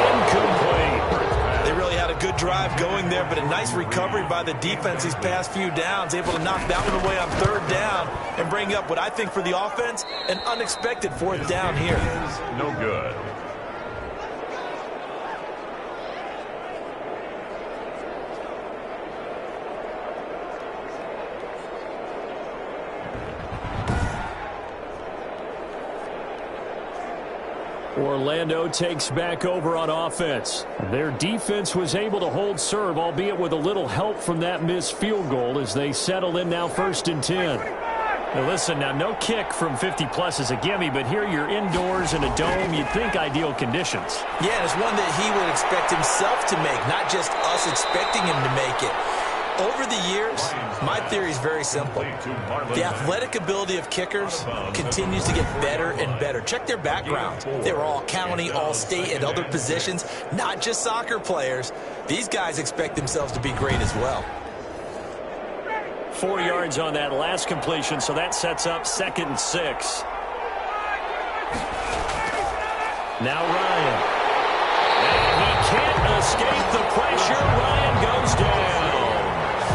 Incomplete. They really had a good drive going there, but a nice recovery by the defense these past few downs, able to knock that one away on third down and bring up what I think for the offense, an unexpected 4th down here. No good. Orlando takes back over on offense. Their defense was able to hold serve, albeit with a little help from that missed field goal as they settle in now 1st and 10. Now listen, now no kick from 50-plus is a gimme, but here you're indoors in a dome. You'd think ideal conditions. Yeah, and it's one that he would expect himself to make, not just us expecting him to make it. Over the years, my theory is very simple. The athletic ability of kickers continues to get better and better. Check their backgrounds. They were all county, all state, and other positions, not just soccer players. These guys expect themselves to be great as well. 4 yards on that last completion, so that sets up 2nd and 6. Now Ryan. And he can't escape the pressure. Ryan goes down.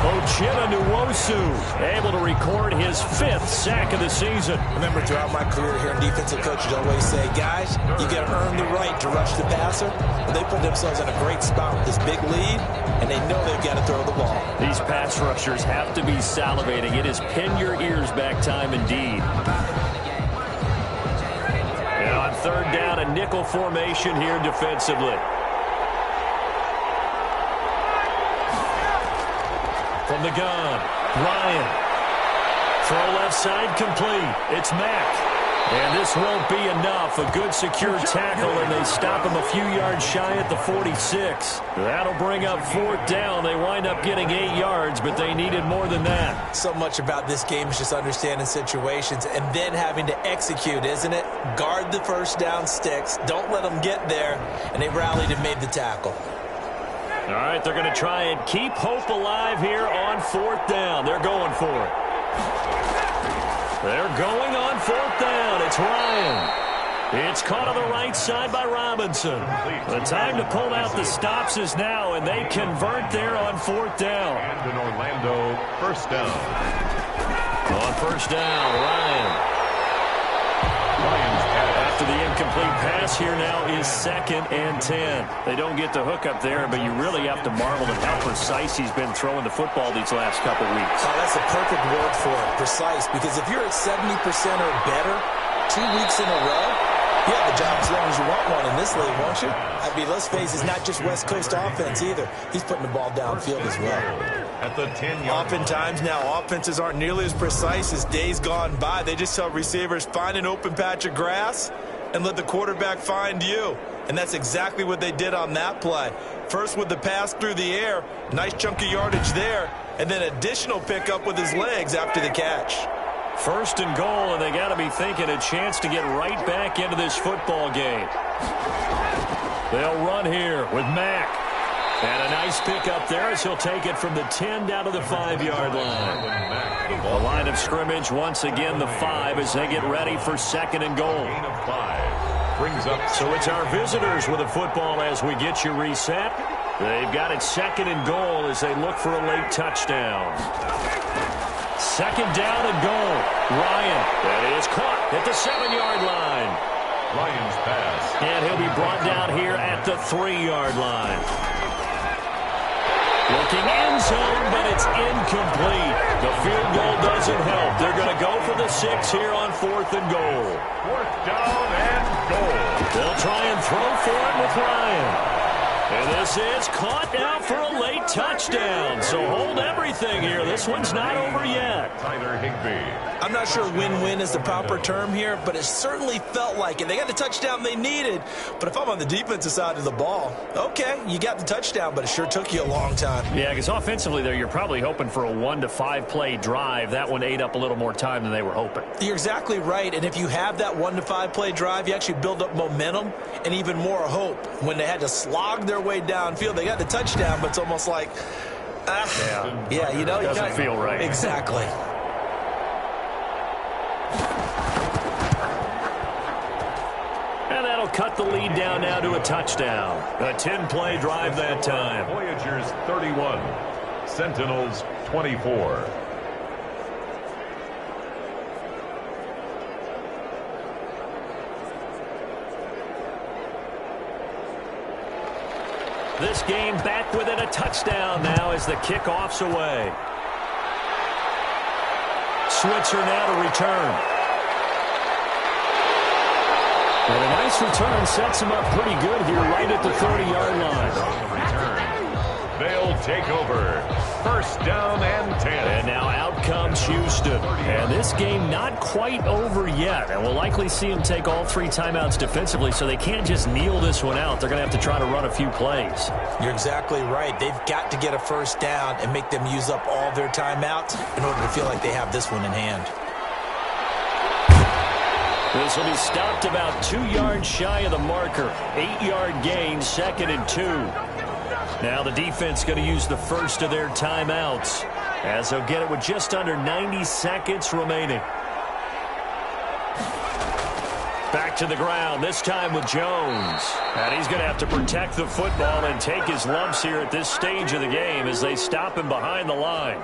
Ochena Nwosu able to record his 5th sack of the season. Remember, throughout my career here in defensive coaches always say, guys, you got to earn the right to rush the passer. But they put themselves in a great spot with this big lead, and they know they've got to throw the ball. These pass rushers have to be salivating. It is pin your ears back time indeed. And on third down, a nickel formation here defensively. From the gun, Ryan. Throw left side complete. It's Mack. And this won't be enough. A good secure tackle, and they stop him a few yards shy at the 46. That'll bring up 4th down. They wind up getting 8 yards, but they needed more than that. So much about this game is just understanding situations and then having to execute, isn't it? Guard the first down sticks. Don't let them get there. And they rallied and made the tackle. All right, they're going to try and keep hope alive here on 4th down. They're going for it. They're going on 4th down. It's Ryan. It's caught on the right side by Robinson. The time to pull out the stops is now, and they convert there on 4th down. And in Orlando, 1st down. On 1st down, Ryan. After the incomplete pass here now is 2nd and 10. They don't get the hook up there, but you really have to marvel at how precise he's been throwing the football these last couple weeks. Oh, that's a perfect word for it, precise, because if you're at 70% or better 2 weeks in a row, you have the job as long as you want one in this league, won't you? I mean, let's face it, it's not just West Coast offense either. He's putting the ball downfield as well. At the 10-yard Oftentimes now, offenses aren't nearly as precise as days gone by. They just tell receivers, find an open patch of grass and let the quarterback find you. And that's exactly what they did on that play. First with the pass through the air, nice chunk of yardage there, and then additional pickup with his legs after the catch. 1st and goal, and they got to be thinking a chance to get right back into this football game. They'll run here with Mack. And a nice pickup there as he'll take it from the 10 down to the 5-yard line. The line of scrimmage once again the 5 as they get ready for 2nd and goal. gain of 5. Brings up. So it's our visitors with the football as we get you reset. They've got it 2nd and goal as they look for a late touchdown. 2nd down and goal. Ryan. That is caught at the 7-yard line. Ryan's pass. And he'll be brought down here at the 3-yard line. Looking end zone, but it's incomplete. The field goal doesn't help. They're going to go for the 6 here on 4th and goal. 4th down and goal. They'll try and throw for it with Ryan. And this is caught now for a late touchdown. So hold everything here. This one's not over yet. Tyler Higbee. I'm not sure win-win is the proper term here, but it certainly felt like it. They got the touchdown they needed, but if I'm on the defensive side of the ball, okay, you got the touchdown, but it sure took you a long time. Yeah, because offensively there, you're probably hoping for a 1 to 5 play drive. That one ate up a little more time than they were hoping. You're exactly right, and if you have that 1 to 5 play drive, you actually build up momentum and even more hope. When they had to slog their way downfield. They got the touchdown, but it's almost like, you know. Doesn't feel right. Exactly. And that'll cut the lead down now to a touchdown. A 10-play drive that time. Voyagers 31, Sentinels 24. This game back within a touchdown now as the kickoff's away. Switzer now to return. And a nice return sets him up pretty good here right at the 30-yard line. They'll take over. First down and 10. And now out comes Houston. And this game not quite over yet. And we'll likely see them take all 3 timeouts defensively, so they can't just kneel this one out. They're going to have to try to run a few plays. You're exactly right. They've got to get a first down and make them use up all their timeouts in order to feel like they have this one in hand. This will be stopped about 2 yards shy of the marker. 8-yard gain, 2nd and 2. Now the defense going to use the first of their timeouts as they'll get it with just under 90 seconds remaining. Back to the ground, this time with Jones. And he's going to have to protect the football and take his lumps here at this stage of the game as they stop him behind the line.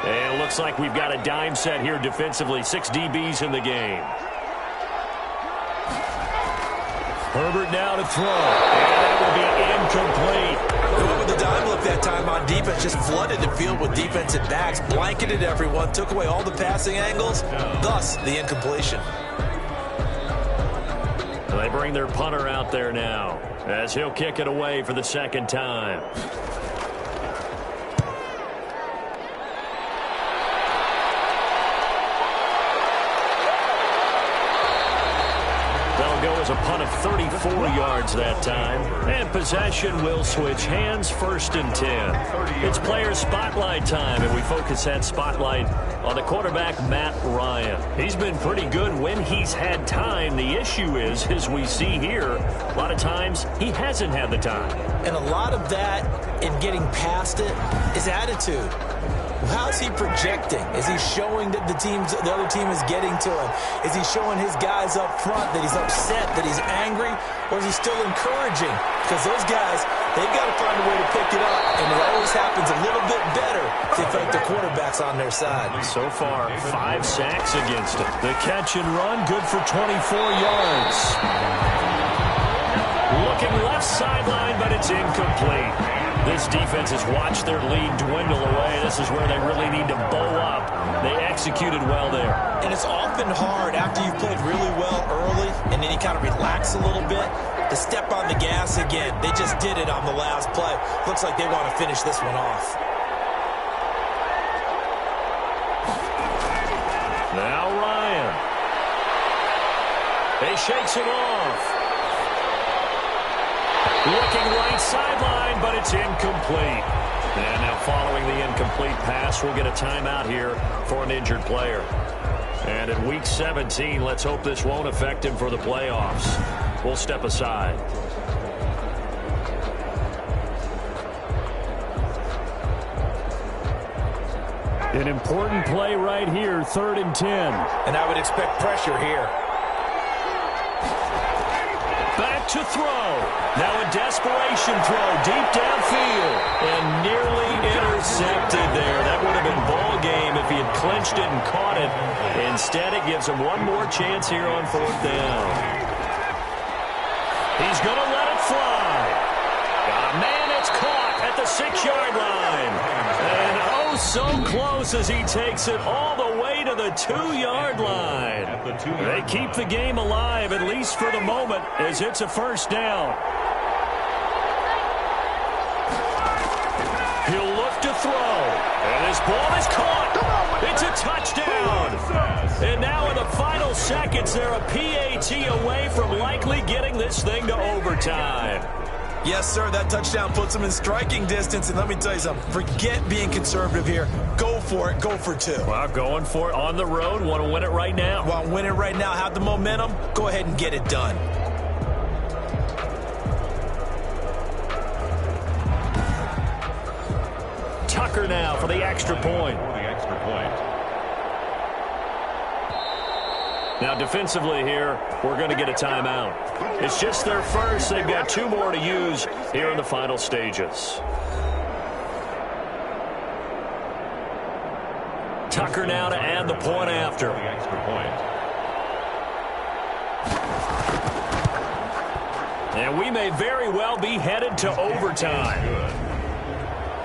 And it looks like we've got a dime set here defensively. 6 DBs in the game. Herbert now to throw. And that will be incomplete. Whoever the dime look that time on defense just flooded the field with defensive backs, blanketed everyone, took away all the passing angles, thus the incompletion. They bring their punter out there now as he'll kick it away for the 2nd time. Go as a punt of 34 yards that time. And possession will switch hands, 1st and 10. It's player spotlight time, and we focus that spotlight on the quarterback, Matt Ryan. He's been pretty good when he's had time. The issue is, as we see here, a lot of times he hasn't had the time. And a lot of that in getting past it is attitude. How's he projecting? Is he showing that the other team is getting to him? Is he showing his guys up front that he's upset, that he's angry? Or is he still encouraging? Because those guys, they've got to find a way to pick it up. And it always happens a little bit better if they feel like the quarterback's on their side. So far, 5 sacks against him. The catch and run, good for 24 yards. Looking left sideline, but it's incomplete. This defense has watched their lead dwindle away. This is where they really need to bow up. They executed well there. And it's often hard after you've played really well early and then you kind of relax a little bit to step on the gas again. They just did it on the last play. Looks like they want to finish this one off. Now Ryan. He shakes it off. Looking right sideline, but it's incomplete. And now following the incomplete pass, we'll get a timeout here for an injured player. And in Week 17, let's hope this won't affect him for the playoffs. We'll step aside. An important play right here, 3rd and 10. And I would expect pressure here. Back to throw. Now a desperation throw deep downfield. And nearly intercepted there. That would have been ball game if he had clinched it and caught it. Instead, it gives him one more chance here on 4th down. He's going to let it fly. Got a man, it's caught at the 6-yard line. And oh, so close as he takes it all the way to the 2-yard line. They keep the game alive, at least for the moment, as it's a 1st down. He'll look to throw. And his ball is caught. It's a touchdown. And now in the final seconds, they're a PAT away from likely getting this thing to overtime. Yes, sir, that touchdown puts them in striking distance. And let me tell you something, forget being conservative here. Go for it. Go for 2. Well, going for it on the road. Want to win it right now. Want to win it right now. Have the momentum. Go ahead and get it done. Tucker now for the extra point. Now defensively here, we're going to get a timeout. It's just their first. They've got 2 more to use here in the final stages. Tucker now to add the point after. And we may very well be headed to overtime.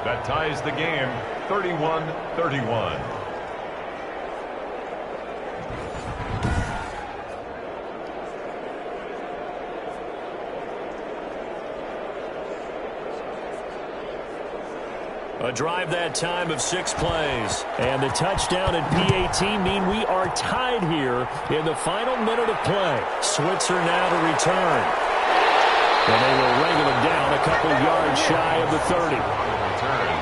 That ties the game 31-31. A drive that time of 6 plays. And the touchdown and PAT mean we are tied here in the final minute of play. Switzer now to return. And they will wrangle him down a couple yards shy of the 30.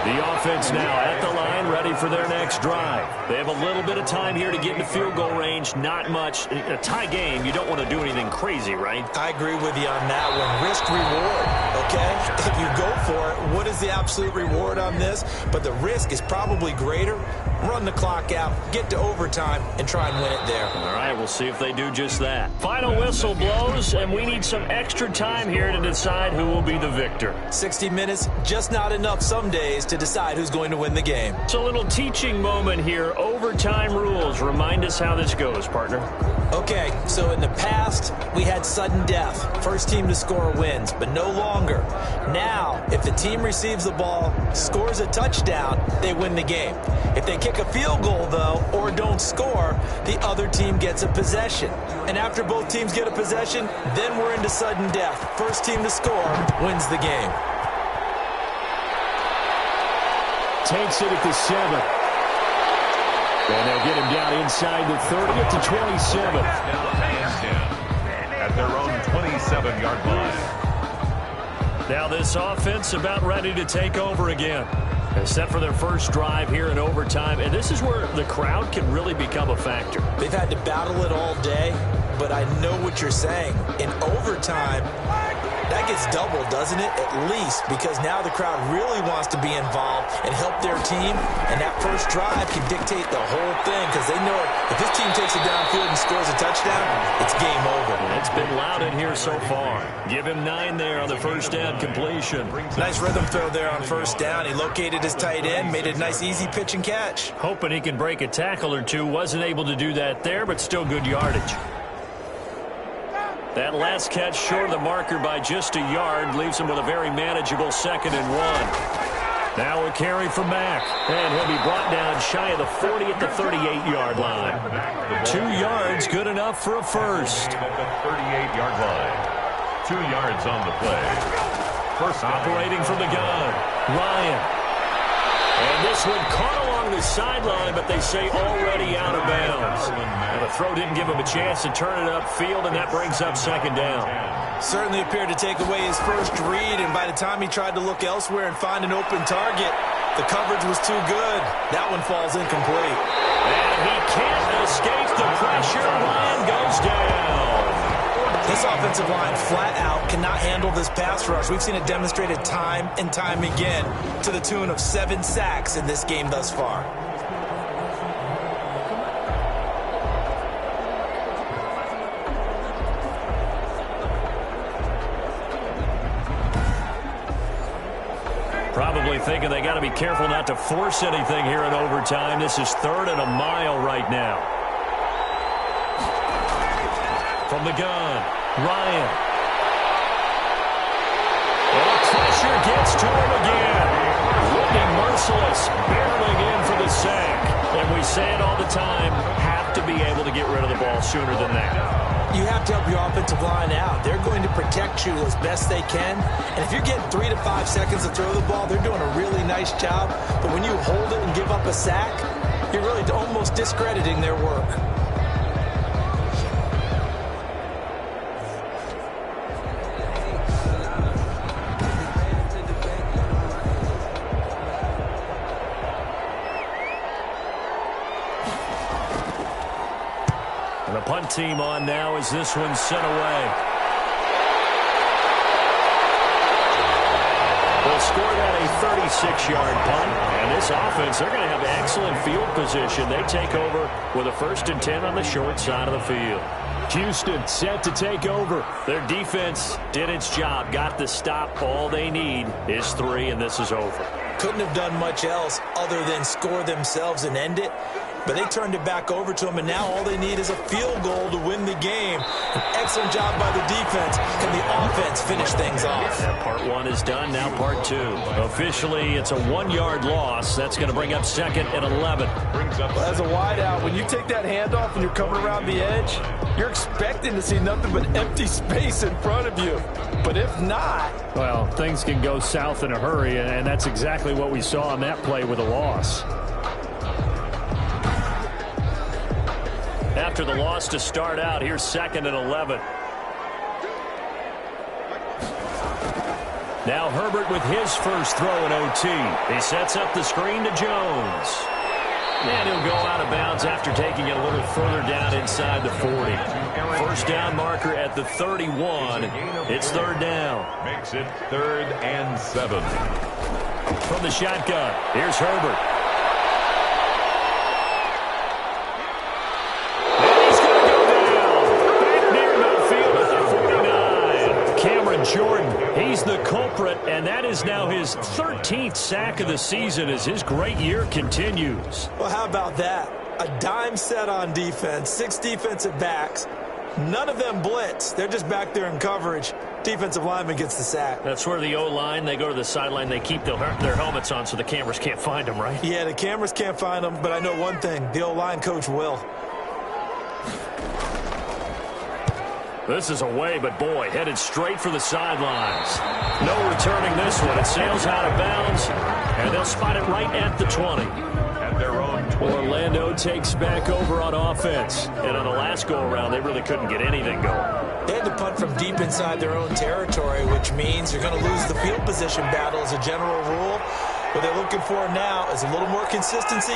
The offense now at the line, ready for their next drive. They have a little bit of time here to get into field goal range. Not much. A tie game, you don't want to do anything crazy, right? I agree with you on that one. Risk reward, okay? If you go for it, what is the absolute reward on this? But the risk is probably greater. Run the clock out, get to overtime, and try and win it there. All right, we'll see if they do just that. Final whistle blows, and we need some extra time here to decide who will be the victor. 60 minutes, just not enough some days to decide who's going to win the game. It's a little teaching moment here. Overtime rules. Remind us how this goes, partner. Okay, so in the past, we had sudden death. First team to score wins, but no longer. Now, if the team receives the ball, scores a touchdown, they win the game. If they kick a field goal, though, or don't score, the other team gets a possession. And after both teams get a possession, then we're into sudden death. First team to score wins the game. Takes it at the 7. And they'll get him down inside the 30 to 27. At their own 27-yard line. Now this offense about ready to take over again. They're set for their first drive here in overtime. And this is where the crowd can really become a factor. They've had to battle it all day, but I know what you're saying. In overtime, that gets doubled, doesn't it? At least, because now the crowd really wants to be involved and help their team, and that first drive can dictate the whole thing because they know if this team takes it downfield and scores a touchdown, it's game over. It's been loud in here so far. Give him 9 there on the first down completion. Nice rhythm throw there on first down. He located his tight end, made it a nice easy pitch and catch. Hoping he can break a tackle or two. Wasn't able to do that there, but still good yardage. That last catch short of the marker by just a yard leaves him with a very manageable 2nd and 1. Now a carry for Mack, and he'll be brought down shy of the 40 at the 38-yard line. 2 yards, good enough for a first. At the 38-yard line. 2 yards on the play. First operating from the gun, Ryan. And this one caught along the sideline, but they say already out of bounds. And the throw didn't give him a chance to turn it upfield, and that brings up 2nd down. Certainly appeared to take away his first read, and by the time he tried to look elsewhere and find an open target, the coverage was too good. That one falls incomplete. And he can't escape the pressure. Ryan goes down. This offensive line flat out cannot handle this pass rush. We've seen it demonstrated time and time again to the tune of 7 sacks in this game thus far. Probably thinking they got to be careful not to force anything here in overtime. This is 3rd and a mile right now. From the gun, Ryan. And the pressure gets to him again. Whitney merciless, barreling in for the sack. And we say it all the time, have to be able to get rid of the ball sooner than that. You have to help your offensive line out. They're going to protect you as best they can. And if you're getting 3 to 5 seconds to throw the ball, they're doing a really nice job. But when you hold it and give up a sack, you're really almost discrediting their work. And the punt team on now as this one's sent away. They'll score that a 36-yard punt. And this offense, they're going to have excellent field position. They take over with a 1st and 10 on the short side of the field. Houston set to take over. Their defense did its job, got the stop. All they need is 3, and this is over. Couldn't have done much else other than score themselves and end it. But they turned it back over to them, and now all they need is a field goal to win the game. An excellent job by the defense. Can the offense finish things off? Yeah, part 1 is done, now part 2. Officially, it's a 1-yard loss. That's going to bring up 2nd and 11. Well, as a wideout, when you take that handoff and you're coming around the edge, you're expecting to see nothing but empty space in front of you. But if not... Well, things can go south in a hurry, and that's exactly what we saw on that play with a loss. After the loss to start out, here's 2nd and 11. Now Herbert with his first throw in OT. He sets up the screen to Jones. And he'll go out of bounds after taking it a little further down inside the 40. First down marker at the 31. It's 3rd down. Makes it 3rd and 7. From the shotgun, here's Herbert. Jordan, he's the culprit, and that is now his 13th sack of the season as his great year continues. Well, how about that? A dime set on defense, 6 defensive backs. None of them blitz. They're just back there in coverage. Defensive lineman gets the sack. That's where the O-line, they go to the sideline, they keep their helmets on so the cameras can't find them, right? Yeah, the cameras can't find them, but I know one thing. The O-line coach will. This is away, but boy, headed straight for the sidelines. No returning this one. It sails out of bounds, and they'll spot it right at the 20. At their own 20. Orlando takes back over on offense. And on the last go-around, they really couldn't get anything going. They had to punt from deep inside their own territory, which means you're going to lose the field position battle as a general rule. What they're looking for now is a little more consistency,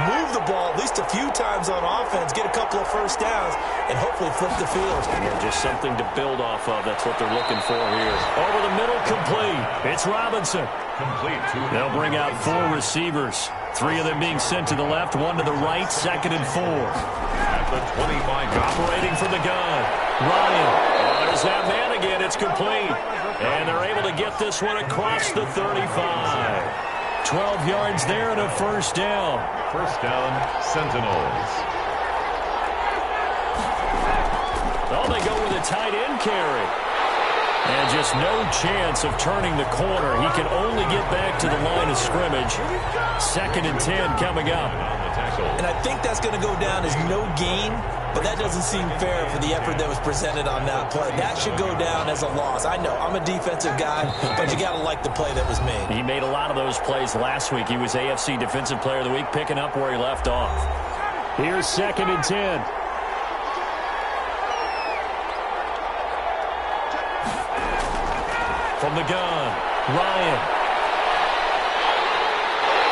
move the ball at least a few times on offense, get a couple of first downs, and hopefully flip the field. Yeah, just something to build off of. That's what they're looking for here. Over the middle, complete. It's Robinson. Complete. They'll bring out 4 receivers. 3 of them being sent to the left, 1 to the right, 2nd and 4. At the 25. Operating from the gun. Ryan. Oh, there's that man again. It's complete. And they're able to get this one across the 35. 12 yards there and a first down. First down, Sentinels. Oh, they go with a tight end carry. And just no chance of turning the corner. He can only get back to the line of scrimmage. 2nd and 10 coming up. And I think that's going to go down as no gain, but that doesn't seem fair for the effort that was presented on that play. That should go down as a loss. I know, I'm a defensive guy, but you got to like the play that was made. He made a lot of those plays last week. He was AFC Defensive Player of the Week, picking up where he left off. Here's 2nd and 10. From the gun, Ryan.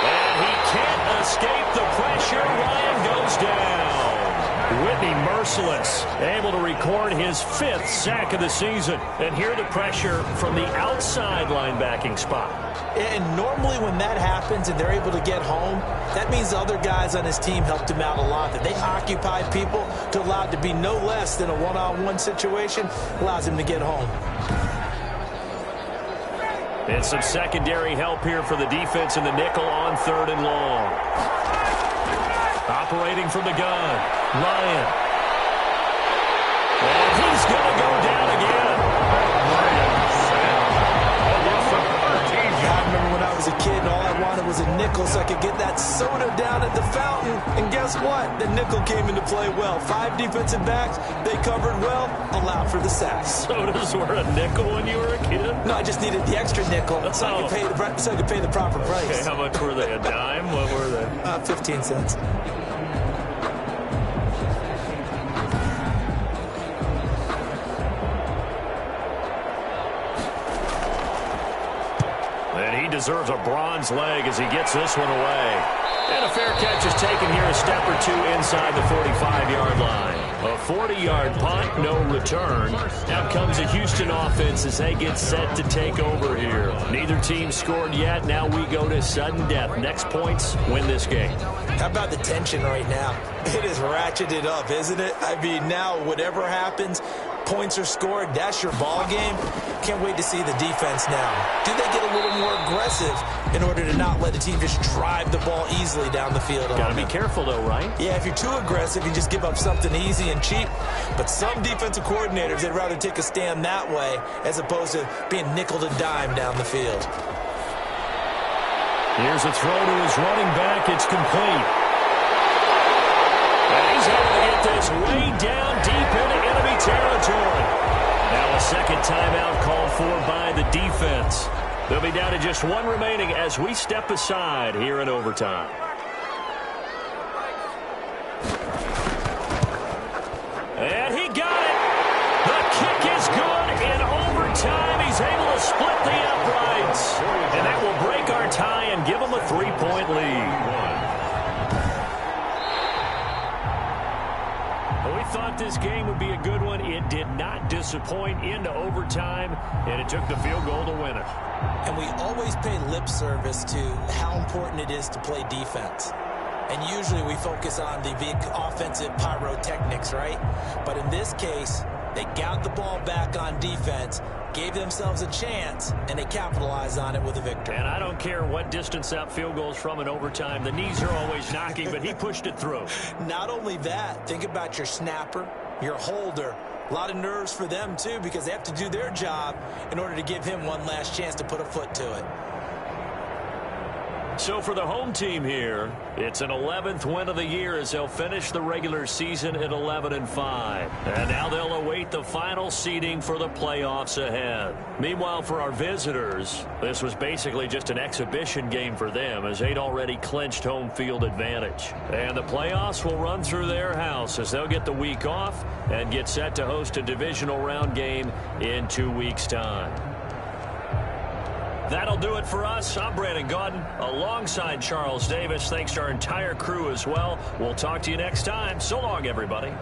And he can't escape the pressure. Ryan goes down. Whitney merciless, able to record his 5th sack of the season. And here the pressure from the outside linebacking spot. And normally when that happens and they're able to get home, that means the other guys on his team helped him out a lot. That they occupied people to allow it to be no less than a one-on-one situation, allows him to get home. And some secondary help here for the defense in the nickel on 3rd and long. Operating from the gun, Ryan. And he's going to go down again. I remember when I was a kid and all I wanted was a nickel so I could get that soda down at the fountain. And guess what? The nickel came into play well. 5 defensive backs, they covered well, allowed for the sacks. Sodas were a nickel when you were a kid? No, I just needed the extra nickel so I could pay the proper price. Okay, how much were they? A dime? What were they? 15 cents. And he deserves a bronze leg as he gets this one away. And a fair catch is taken here a step or 2 inside the 45-yard line. A 40-yard punt, no return. Out comes the Houston offense as they get set to take over here. Neither team scored yet. Now we go to sudden death. Next points win this game. How about the tension right now? It is ratcheted up, isn't it? I mean, now whatever happens, points are scored, that's your ball game. Can't wait to see the defense now. Do they get a little more aggressive in order to not let the team just drive the ball easily down the field? Got to be careful, though, right? Yeah, if you're too aggressive, you just give up something easy and cheap. But some defensive coordinators, they'd rather take a stand that way as opposed to being nickel and dime down the field. Here's a throw to his running back. It's complete. And he's able to get this way down deep into enemy territory. Now a second timeout called for by the defense. They'll be down to just one remaining as we step aside here in overtime. And he got it. The kick is good in overtime. He's able to split the uprights. And that will break our tie and give him a 3-point lead. We thought this game would be a good one. It did not disappoint into overtime, and it took the field goal to win it. And we always pay lip service to how important it is to play defense. And usually we focus on the offensive pyrotechnics, right? But in this case, they got the ball back on defense, gave themselves a chance, and they capitalized on it with a victory. And I don't care what distance that field goal is from in overtime. The knees are always knocking, but he pushed it through. Not only that, think about your snapper, your holder. A lot of nerves for them, too, because they have to do their job in order to give him one last chance to put a foot to it. So for the home team here, it's an 11th win of the year as they'll finish the regular season at 11-5. And now they'll await the final seeding for the playoffs ahead. Meanwhile, for our visitors, this was basically just an exhibition game for them as they'd already clinched home field advantage. And the playoffs will run through their house as they'll get the week off and get set to host a divisional round game in 2 weeks' time. That'll do it for us. I'm Brandon Gaudin alongside Charles Davis. Thanks to our entire crew as well. We'll talk to you next time. So long, everybody.